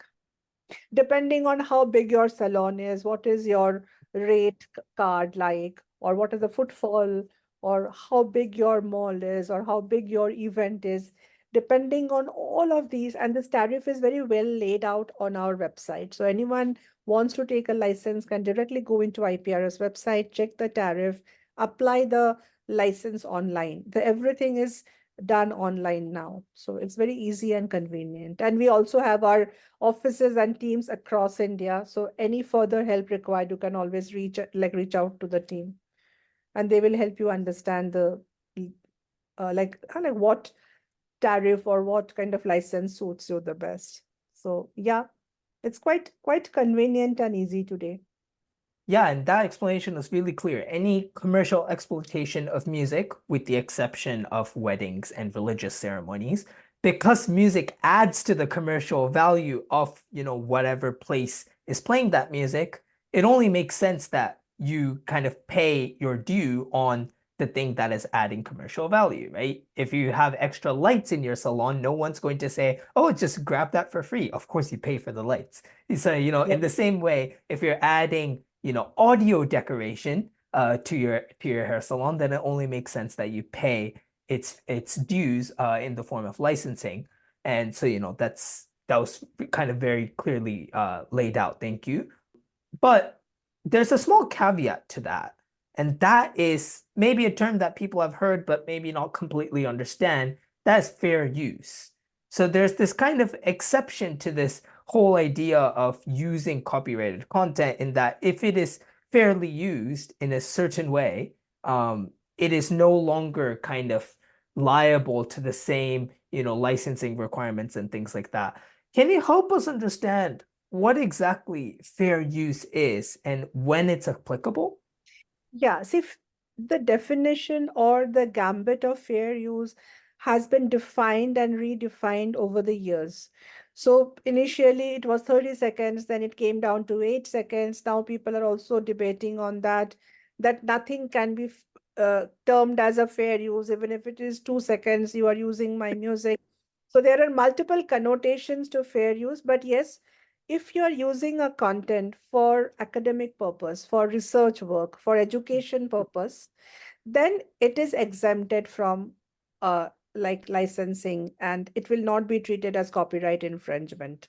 depending on how big your salon is, what is your rate card like, or what is the footfall, or how big your mall is, or how big your event is, depending on all of these. And this tariff is very well laid out on our website. So anyone wants to take a license can directly go into IPRS website, check the tariff, apply the license online. Everything is done online now. So it's very easy and convenient. And we also have our offices and teams across India. So any further help required, you can always reach out to the team, and they will help you understand the like what tariff or what kind of license suits you the best. So yeah, it's quite convenient and easy today. Yeah, and that explanation was really clear. Any commercial exploitation of music, with the exception of weddings and religious ceremonies, because music adds to the commercial value of, whatever place is playing that music, it only makes sense that you kind of pay your due on the thing that is adding commercial value, right? If you have extra lights in your salon, no one's going to say, "Oh, just grab that for free." Of course, you pay for the lights. So, Yeah. in the same way, if you're adding audio decoration to your hair salon, then it only makes sense that you pay its dues in the form of licensing. And so, that was kind of very clearly laid out. Thank you. But there's a small caveat to that. And that is maybe a term that people have heard, but maybe not completely understand. That is fair use. So there's this kind of exception to this whole idea of using copyrighted content, in that if it is fairly used in a certain way, it is no longer kind of liable to the same, licensing requirements and things like that. Can you help us understand what exactly fair use is and when it's applicable? Yeah, see, the definition or the gambit of fair use has been defined and redefined over the years. So initially it was 30 seconds, then it came down to 8 seconds. Now people are also debating on that nothing can be termed as a fair use, even if it is 2 seconds, you are using my music. So there are multiple connotations to fair use, but yes, if you're using a content for academic purpose, for research work, for education purpose, then it is exempted from like licensing, and it will not be treated as copyright infringement.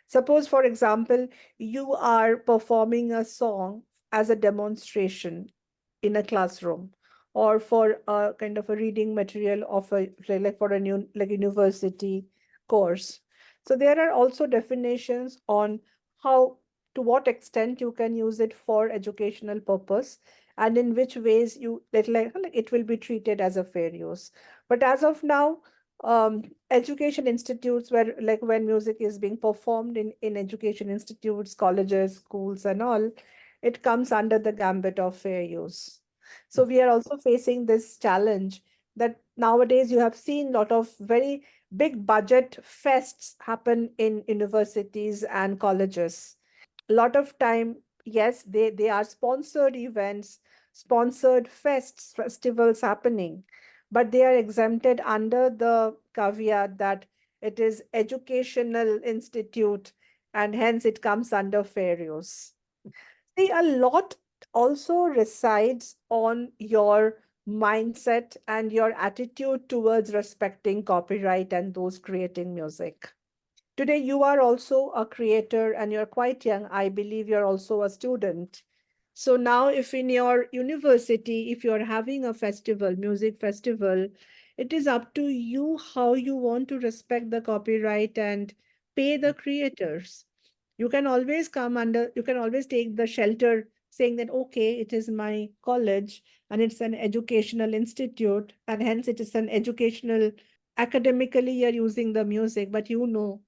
Suppose, for example, you are performing a song as a demonstration in a classroom, or for a kind of a reading material of a like for a new like university course. So there are also definitions on how, to what extent you can use it for educational purpose, and in which ways you like it will be treated as a fair use. But as of now, education institutes, where like when music is being performed in education institutes, colleges, schools and all, it comes under the gambit of fair use. So we are also facing this challenge that nowadays you have seen a lot of very big budget fests happen in universities and colleges. A lot of time, yes, they are sponsored events, sponsored festivals happening, but they are exempted under the caveat that it is educational institute, and hence it comes under fair use. See, a lot also resides on your mindset and your attitude towards respecting copyright and those creating music. Today, you are also a creator and you're quite young. I believe you're also a student. So now, if in your university, if you're having a festival, music festival, it is up to you how you want to respect the copyright and pay the creators. You can always take the shelter saying that, okay, it is my college and it's an educational institute, and hence it is an educational, academically you're using the music, but you know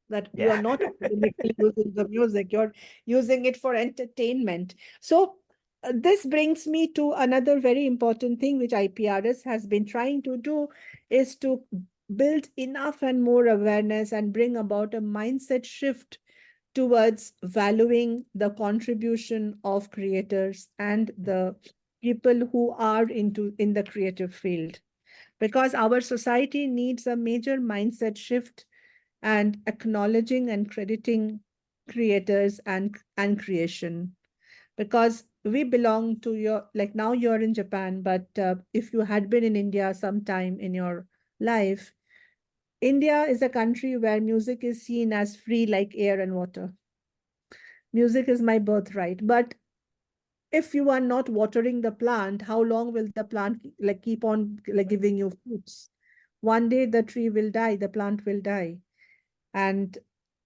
that you are Yeah. not academically using the music, you're using it for entertainment. So this brings me to another very important thing which IPRS has been trying to do, is to build enough and more awareness and bring about a mindset shift towards valuing the contribution of creators and the people who are in the creative field, because our society needs a major mindset shift and acknowledging and crediting creators and creation. Because we belong to your, like now you're in Japan, but if you had been in India sometime in your life, India is a country where music is seen as free like air and water. Music is my birthright. But if you are not watering the plant, how long will the plant like keep on like giving you fruits? One day the tree will die, the plant will die. And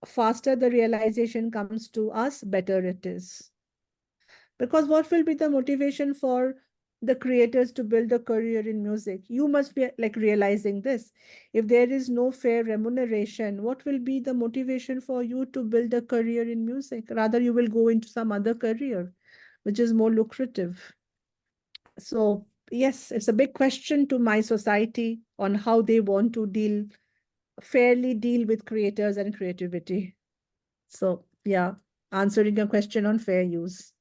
faster the realization comes to us, better it is. Because what will be the motivation for the creators to build a career in music? You must be like realizing this. If there is no fair remuneration, what will be the motivation for you to build a career in music? Rather, you will go into some other career, which is more lucrative. So, yes, it's a big question to my society on how they want to fairly deal with creators and creativity. So, yeah, answering your question on fair use.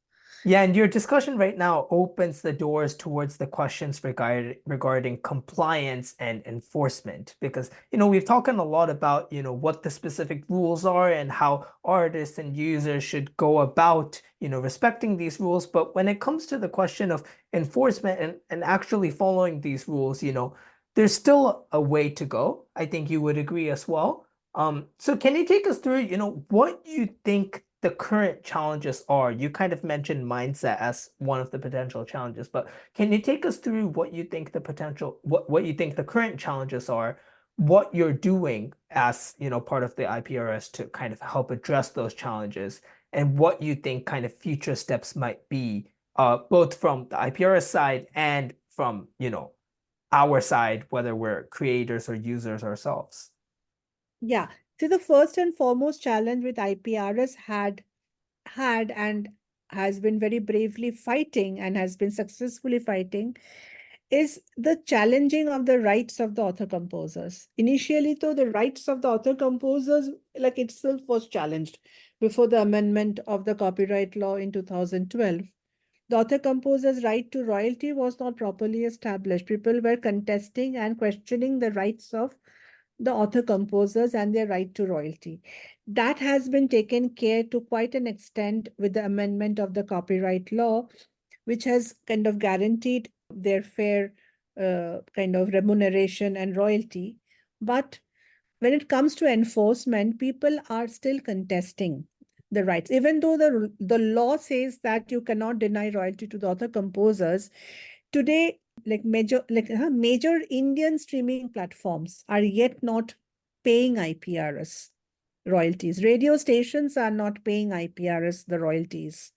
Yeah, and your discussion right now opens the doors towards the questions regarding compliance and enforcement because we've talked a lot about what the specific rules are and how artists and users should go about respecting these rules. But when it comes to the question of enforcement and actually following these rules, there's still a way to go. I think you would agree as well. So can you take us through, what you think the current challenges are? You kind of mentioned mindset as one of the potential challenges, but can you take us through what you think what you think the current challenges are, what you're doing as, part of the IPRS to kind of help address those challenges, and what you think kind of future steps might be, both from the IPRS side and from, our side, whether we're creators or users ourselves. Yeah. So the first and foremost challenge with IPRS had and has been very bravely fighting and has been successfully fighting is the challenging of the rights of the author composers. Initially, though, the rights of the author composers like itself was challenged before the amendment of the copyright law in 2012. The author composer's right to royalty was not properly established. People were contesting and questioning the rights of the author composers and their right to royalty. That has been taken care to quite an extent with the amendment of the copyright law, which has kind of guaranteed their fair kind of remuneration and royalty. But when it comes to enforcement, people are still contesting the rights. Even though the law says that you cannot deny royalty to the author composers, today major Indian streaming platforms are yet not paying IPRS royalties. Radio stations are not paying IPRS the royalties.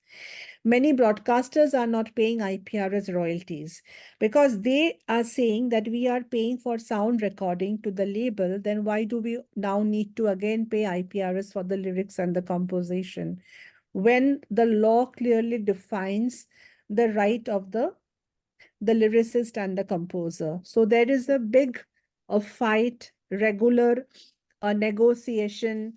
Many broadcasters are not paying IPRS royalties because they are saying that we are paying for sound recording to the label. Then why do we now need to again pay IPRS for the lyrics and the composition when the law clearly defines the right of the lyricist and the composer? So there is a big fight, regular negotiation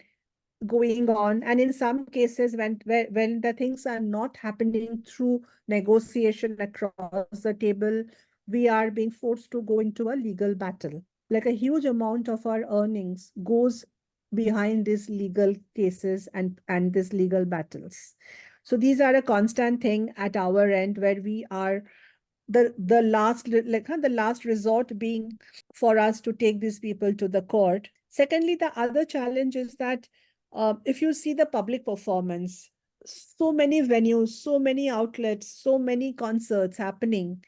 going on, and in some cases when the things are not happening through negotiation across the table, we are being forced to go into a legal battle. Like a huge amount of our earnings goes behind these legal cases and these legal battles. So these are a constant thing at our end where we are the last the last resort being for us to take these people to the court. Secondly, the other challenge is that if you see the public performance, so many venues, so many outlets, so many concerts happening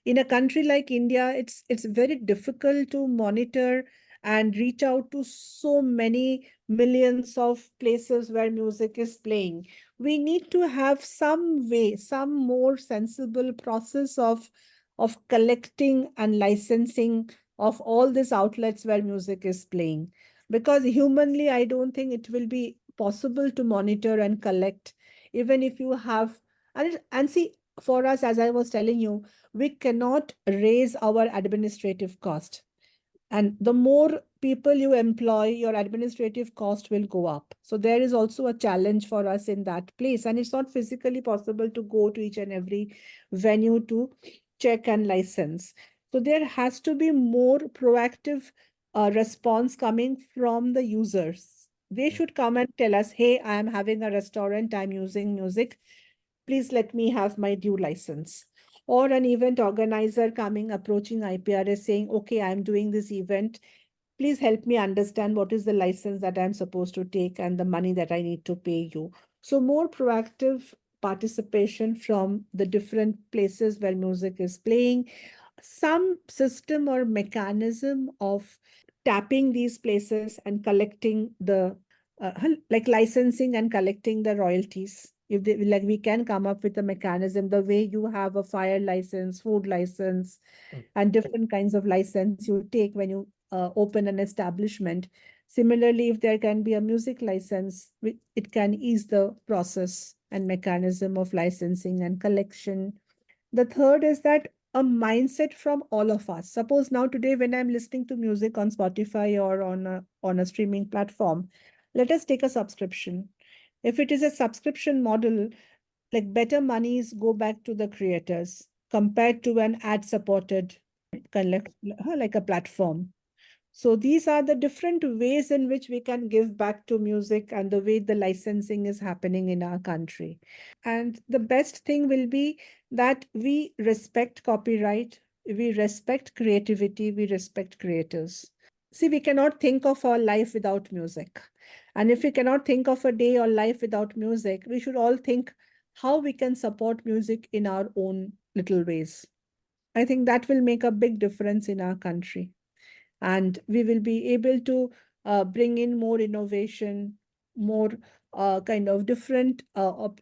in a country like India, it's very difficult to monitor and reach out to so many millions of places where music is playing. We need to have some way, some more sensible process of collecting and licensing of all these outlets where music is playing. Because humanly, I don't think it will be possible to monitor and collect, even if you have and see, for us, as I was telling you, we cannot raise our administrative cost. And the more people you employ, your administrative cost will go up. So there is also a challenge for us in that place. And it's not physically possible to go to each and every venue to check and license. So there has to be more proactive response coming from the users. They should come and tell us, hey, I am having a restaurant, I'm using music. please let me have my due license. Or an event organizer coming, approaching IPRS saying, okay, I'm doing this event. Please help me understand what is the license that I'm supposed to take and the money that I need to pay you. So more proactive participation from the different places where music is playing, some system or mechanism of tapping these places and collecting the like licensing and collecting the royalties. If they, like we can come up with a mechanism, the way you have a fire license, food license, Mm. and different kinds of license you take when you open an establishment. Similarly, if there can be a music license, it can ease the process and mechanism of licensing and collection. The third is that a mindset from all of us. Suppose now today when I'm listening to music on Spotify or on a streaming platform, let us take a subscription. If it is a subscription model, like better monies go back to the creators compared to an ad supported like a platform. So these are the different ways in which we can give back to music and the way the licensing is happening in our country. And the best thing will be that we respect copyright, we respect creativity, we respect creators. See, we cannot think of our life without music. And if we cannot think of a day or life without music, we should all think how we can support music in our own little ways. I think that will make a big difference in our country, and we will be able to bring in more innovation, more kind of different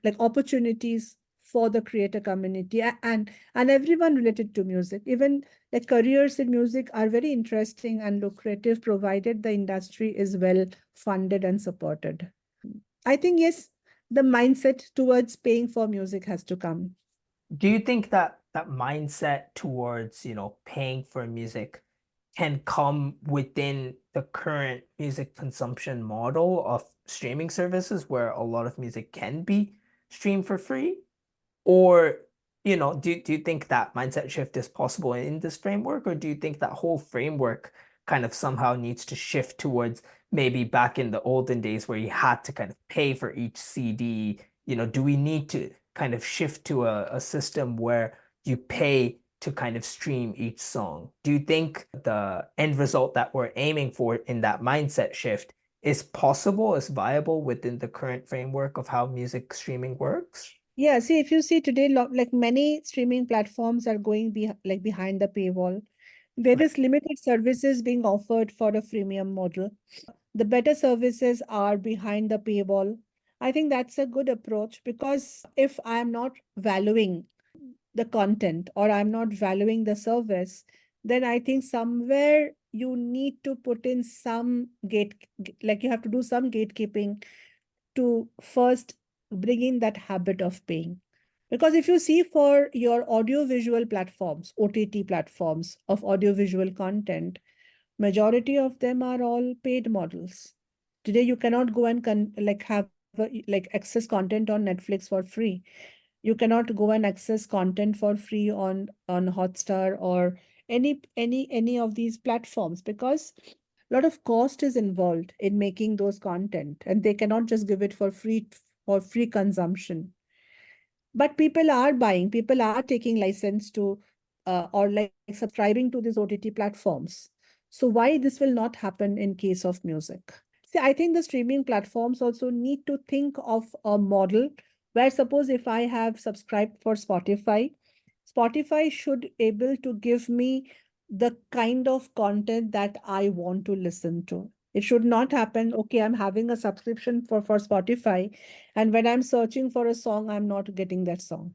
like opportunities for the creator community and everyone related to music. Even like careers in music are very interesting and lucrative, provided the industry is well funded and supported. I think yes, the mindset towards paying for music has to come. Do you think that that mindset towards, paying for music can come within the current music consumption model of streaming services where a lot of music can be streamed for free? Or, do you think that mindset shift is possible in this framework, or do you think that whole framework kind of somehow needs to shift towards maybe back in the olden days where you had to kind of pay for each CD? Do we need to kind of shift to a system where you pay to kind of stream each song? Do you think the end result that we're aiming for in that mindset shift is possible, is viable within the current framework of how music streaming works? Yeah, see, if you see today, like many streaming platforms are going like behind the paywall. There is limited services being offered for a freemium model. The better services are behind the paywall. I think that's a good approach, because if I'm not valuing the content or I'm not valuing the service, then I think somewhere you need to put in some like you have to do some gatekeeping to first bring in that habit of paying. Because if you see for your audiovisual platforms, OTT platforms of audiovisual content, majority of them are all paid models. Today, you cannot go and like have like access content on Netflix for free. You cannot go and access content for free on Hotstar or any of these platforms, because a lot of cost is involved in making those content, and they cannot just give it for free consumption. But people are buying, people are taking license to or like subscribing to these OTT platforms. So why this will not happen in case of music? See, I think the streaming platforms also need to think of a model where, suppose if I have subscribed for Spotify, Spotify should able to give me the kind of content that I want to listen to. It should not happen, okay, I'm having a subscription for Spotify, and when I'm searching for a song, I'm not getting that song.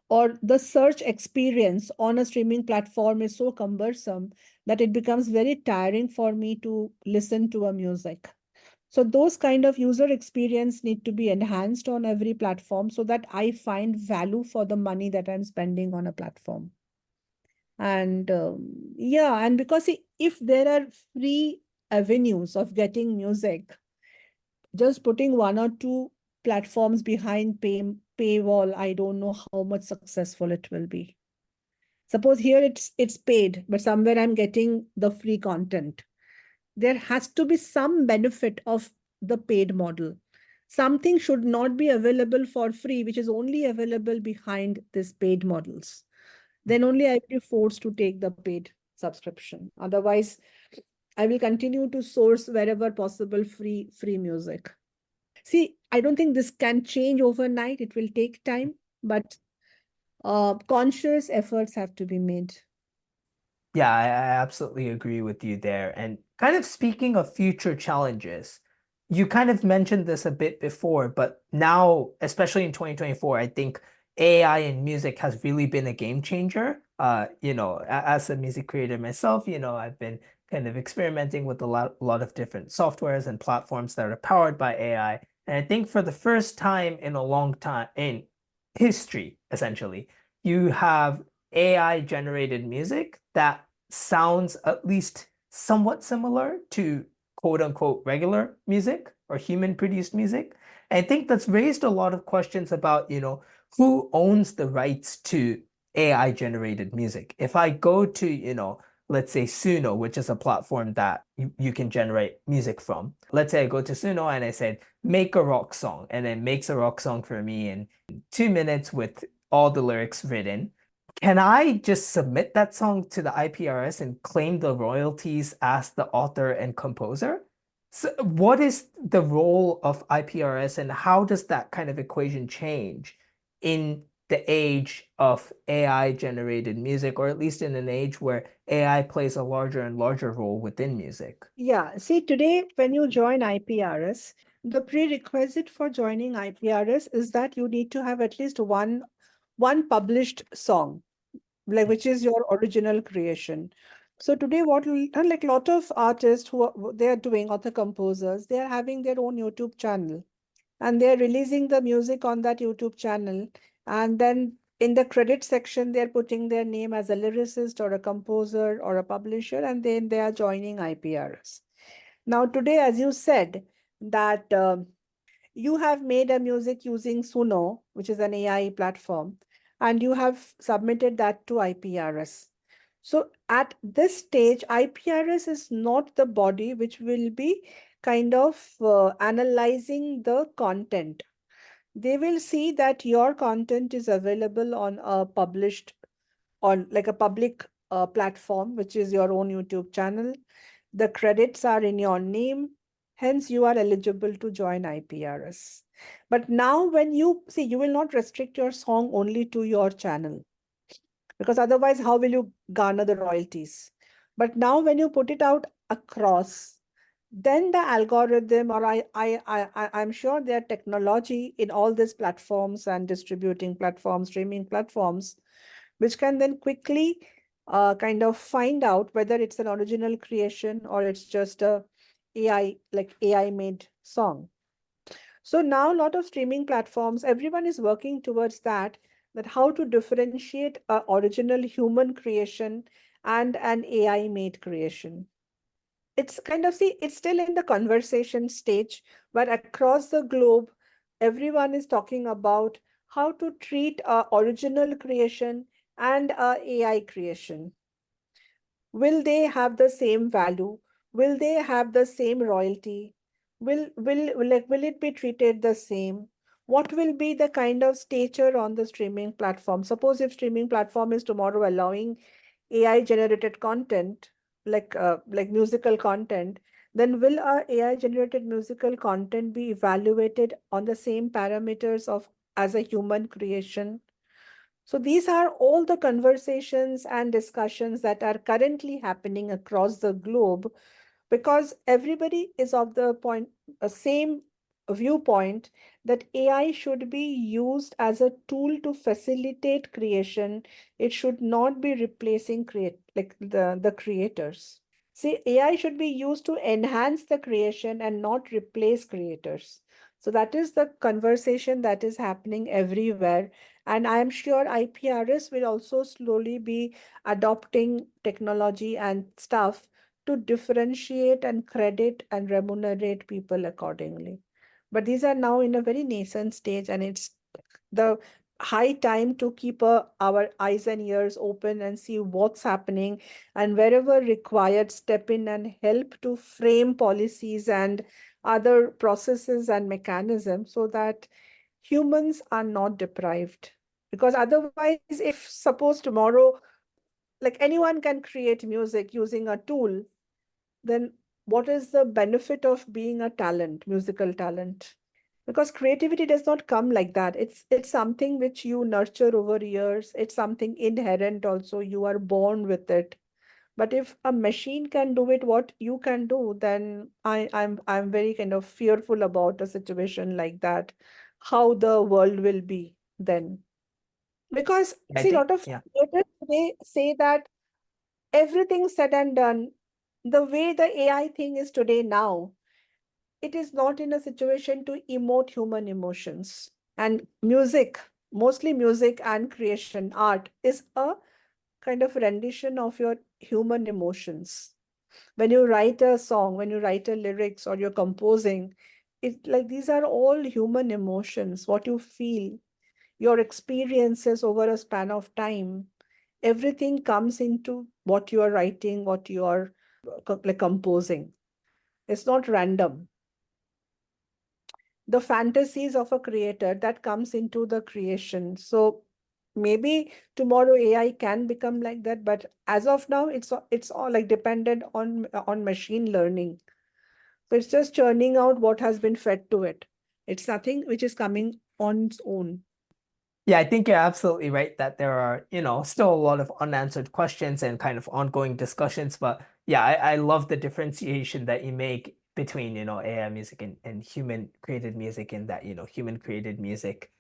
Or the search experience on a streaming platform is so cumbersome that it becomes very tiring for me to listen to a music. So those kind of user experience need to be enhanced on every platform so that I find value for the money that I'm spending on a platform. And yeah, and because if there are free avenues of getting music, just putting one or two platforms behind paywall, I don't know how much successful it will be. Suppose here it's paid, but somewhere I'm getting the free content. There has to be some benefit of the paid model. something should not be available for free, which is only available behind these paid models. Then only I will be forced to take the paid subscription. Otherwise, I will continue to source wherever possible free music. See, I don't think this can change overnight. It will take time, but conscious efforts have to be made. Yeah, I absolutely agree with you there. And kind of speaking of future challenges, you kind of mentioned this a bit before, but now, especially in 2024, I think AI in music has really been a game changer. As a music creator myself, I've been kind of experimenting with a lot of different softwares and platforms that are powered by AI. And I think for the first time in a long time in history, essentially, you have AI generated music that sounds at least somewhat similar to quote unquote regular music or human produced music. And I think that's raised a lot of questions about, who owns the rights to AI generated music. If I go to, let's say Suno, which is a platform that you can generate music from. Let's say I go to Suno and I said, make a rock song, and it makes a rock song for me in 2 minutes with all the lyrics written. Can I just submit that song to the IPRS and claim the royalties as the author and composer? So what is the role of IPRS and how does that kind of equation change in the age of AI generated music, or at least in an age where AI plays a larger and larger role within music? Yeah, see, today when you join IPRS, the prerequisite for joining IPRS is that you need to have at least one published song, like which is your original creation. So today, and like a lot of artists they are doing, author composers, they are having their own YouTube channel, and they're releasing the music on that YouTube channel. And then in the credit section, they're putting their name as a lyricist or a composer or a publisher, and then they are joining IPRS. Now, today, as you said, that you have made a music using Suno, which is an AI platform, and you have submitted that to IPRS. So at this stage, IPRS is not the body which will be kind of analyzing the content. They will see that your content is available on a published, on like a public platform, which is your own YouTube channel. The credits are in your name, hence you are eligible to join IPRS. But now when you see, you will not restrict your song only to your channel, because otherwise how will you garner the royalties? But now when you put it out across, then the algorithm, or I'm sure there are technology in all these platforms and distributing platforms, streaming platforms, which can then quickly kind of find out whether it's an original creation or it's just a AI made song. So now a lot of streaming platforms, everyone is working towards that how to differentiate a original human creation and an AI made creation. It's kind of, see, it's still in the conversation stage, but across the globe, everyone is talking about how to treat a original creation and a AI creation. Will they have the same value? Will they have the same royalty? Will it be treated the same? What will be the kind of stature on the streaming platform? Suppose if streaming platform is tomorrow allowing AI generated content, like musical content, then will our AI generated musical content be evaluated on the same parameters of as a human creation? So these are all the conversations and discussions that are currently happening across the globe, because everybody is of the same viewpoint that AI should be used as a tool to facilitate creation. It should not be replacing the creators. See, AI should be used to enhance the creation and not replace creators. So that is the conversation that is happening everywhere. And I am sure IPRS will also slowly be adopting technology and stuff to differentiate and credit and remunerate people accordingly. But these are now in a very nascent stage, and it's the high time to keep our eyes and ears open and see what's happening, and wherever required, step in and help to frame policies and other processes and mechanisms so that humans are not deprived. Because otherwise, if suppose tomorrow, like anyone can create music using a tool, then what is the benefit of being a talent, musical talent? Because creativity does not come like that. It's something which you nurture over years. It's something inherent also. You are born with it. But if a machine can do it, what you can do, then I'm very kind of fearful about a situation like that, how the world will be then. Because I see, a think, lot of yeah. creators today say that everything said and done, the way the AI thing is today now, it is not in a situation to emote human emotions. And music, mostly music and creation, art, is a kind of rendition of your human emotions. When you write a song, when you write a lyrics or you're composing, it like these are all human emotions, what you feel, your experiences over a span of time. Everything comes into what you are writing, what you are like composing. It's not random. The fantasies of a creator that comes into the creation. So maybe tomorrow AI can become like that, but as of now, it's all like dependent on machine learning. So it's just churning out what has been fed to it. It's nothing which is coming on its own. Yeah, I think you're absolutely right that there are, still a lot of unanswered questions and kind of ongoing discussions. But yeah, I love the differentiation that you make between, AI music and human created music, and that, human created music,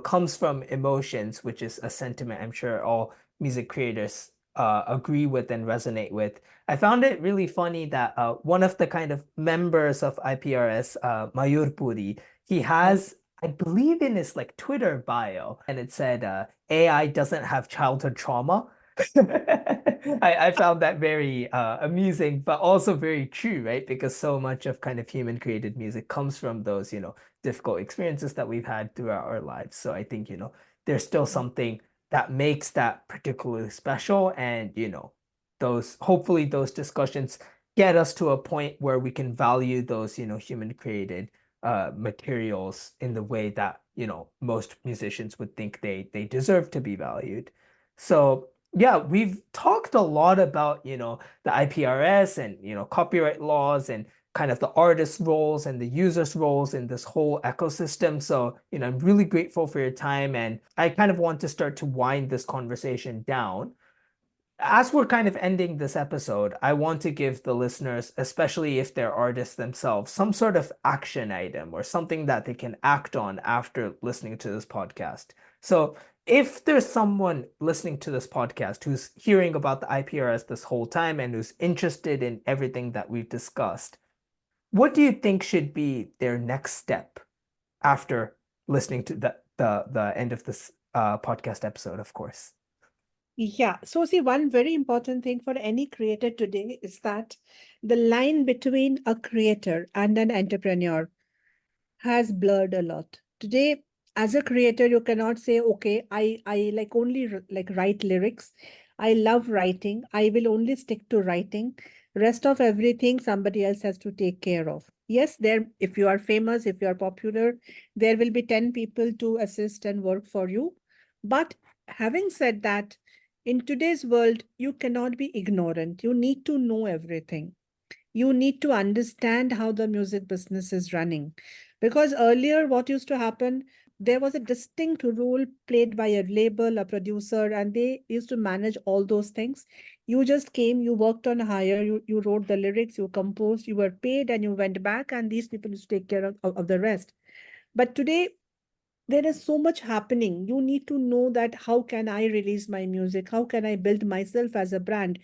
comes from emotions, which is a sentiment I'm sure all music creators agree with and resonate with. I found it really funny that one of the kind of members of IPRS, Mayur Puri, he Right. has, I believe, in his like Twitter bio, and it said AI doesn't have childhood trauma. I found that very amusing, but also very true, right? Because so much of kind of human created music comes from those, difficult experiences that we've had throughout our lives. So I think, there's still something that makes that particularly special. And, those hopefully those discussions get us to a point where we can value those, human created materials in the way that most musicians would think they deserve to be valued. So yeah, we've talked a lot about the IPRS and copyright laws and kind of the artist roles and the users roles in this whole ecosystem. So I'm really grateful for your time, and I kind of want to start to wind this conversation down. As we're kind of ending this episode, I want to give the listeners, especially if they're artists themselves, some sort of action item or something that they can act on after listening to this podcast. So, if there's someone listening to this podcast who's hearing about the IPRS this whole time and who's interested in everything that we've discussed, what do you think should be their next step after listening to the end of this podcast episode, of course? Yeah. So, see, one very important thing for any creator today is that the line between a creator and an entrepreneur has blurred a lot. Today, as a creator, you cannot say, okay, I like only like write lyrics. I love writing. I will only stick to writing. Rest of everything somebody else has to take care of. Yes, there, if you are famous, if you are popular, there will be 10 people to assist and work for you. But having said that, in today's world, you cannot be ignorant. You need to know everything. You need to understand how the music business is running. Because earlier, what used to happen, there was a distinct role played by a label, a producer, and they used to manage all those things. You just came, you worked on hire, you wrote the lyrics, you composed, you were paid, and you went back, and these people used to take care of the rest. But today, there is so much happening. You need to know that how can I release my music? How can I build myself as a brand?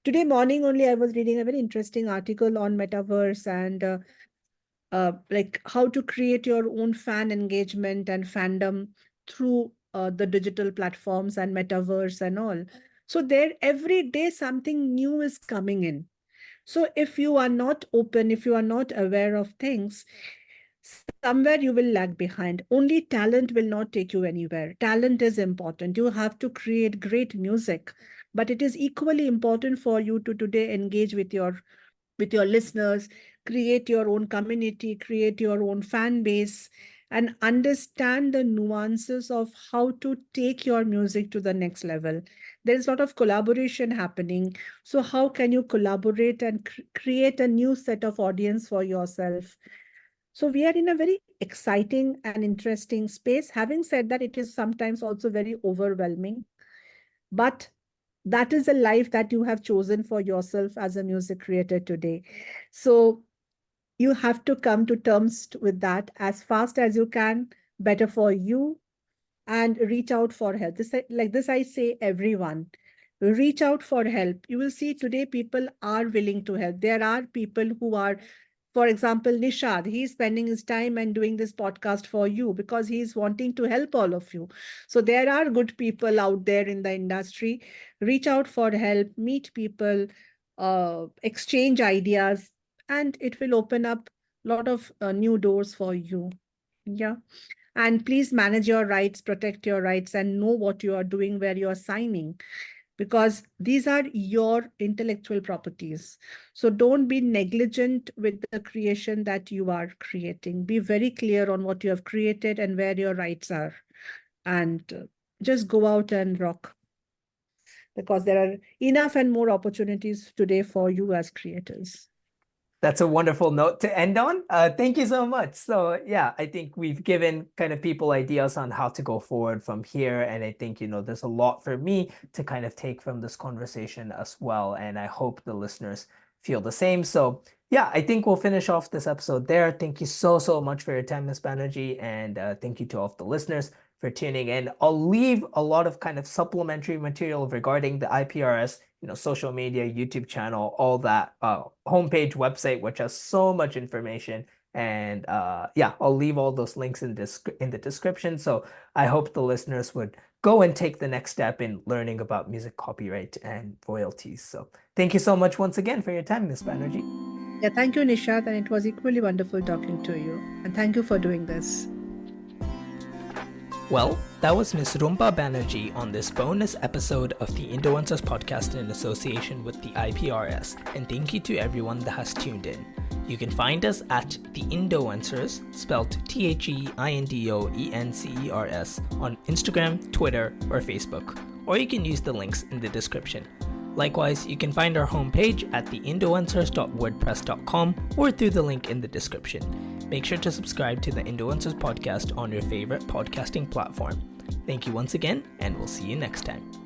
Today morning only, I was reading a very interesting article on metaverse and like how to create your own fan engagement and fandom through the digital platforms and metaverse and all. So there every day something new is coming in. So if you are not open, if you are not aware of things, somewhere you will lag behind. Only talent will not take you anywhere. Talent is important. You have to create great music, but it is equally important for you to today engage with your listeners, create your own community, create your own fan base, and understand the nuances of how to take your music to the next level. There's a lot of collaboration happening. So, how can you collaborate and create a new set of audience for yourself? So, we are in a very exciting and interesting space. Having said that, it is sometimes also very overwhelming. But that is a life that you have chosen for yourself as a music creator today. So, you have to come to terms with that as fast as you can, better for you, and reach out for help. Like this, I say everyone, reach out for help. You will see today people are willing to help. There are people who are, for example, Nishad, he's spending his time and doing this podcast for you because he's wanting to help all of you. So there are good people out there in the industry. Reach out for help, meet people, exchange ideas, and it will open up a lot of new doors for you. Yeah. And please manage your rights, protect your rights, and know what you are doing, where you are signing, because these are your intellectual properties. So don't be negligent with the creation that you are creating. Be very clear on what you have created and where your rights are. And just go out and rock, because there are enough and more opportunities today for you as creators. That's a wonderful note to end on. Thank you so much. So yeah, I think we've given kind of people ideas on how to go forward from here. And I think, there's a lot for me to kind of take from this conversation as well. And I hope the listeners feel the same. So yeah, I think we'll finish off this episode there. Thank you so, so much for your time, Ms. Banerjee. And thank you to all of the listeners for tuning in. I'll leave a lot of kind of supplementary material regarding the IPRS, social media, YouTube channel, all that, homepage, website, which has so much information. And yeah, I'll leave all those links in the description. So I hope the listeners would go and take the next step in learning about music copyright and royalties. So thank you so much once again for your time, Ms. Banerjee. Yeah, thank you, Nishad. And it was equally wonderful talking to you. And thank you for doing this. Well, that was Ms. Rumpa Banerjee on this bonus episode of the Indoanswers podcast in association with the IPRS, and thank you to everyone that has tuned in. You can find us at the Indoanswers, spelled THEINDOENCERS, on Instagram, Twitter, or Facebook, or you can use the links in the description. Likewise, you can find our homepage at theindoanswers.wordpress.com or through the link in the description. Make sure to subscribe to the Indoanswers podcast on your favorite podcasting platform. Thank you once again, and we'll see you next time.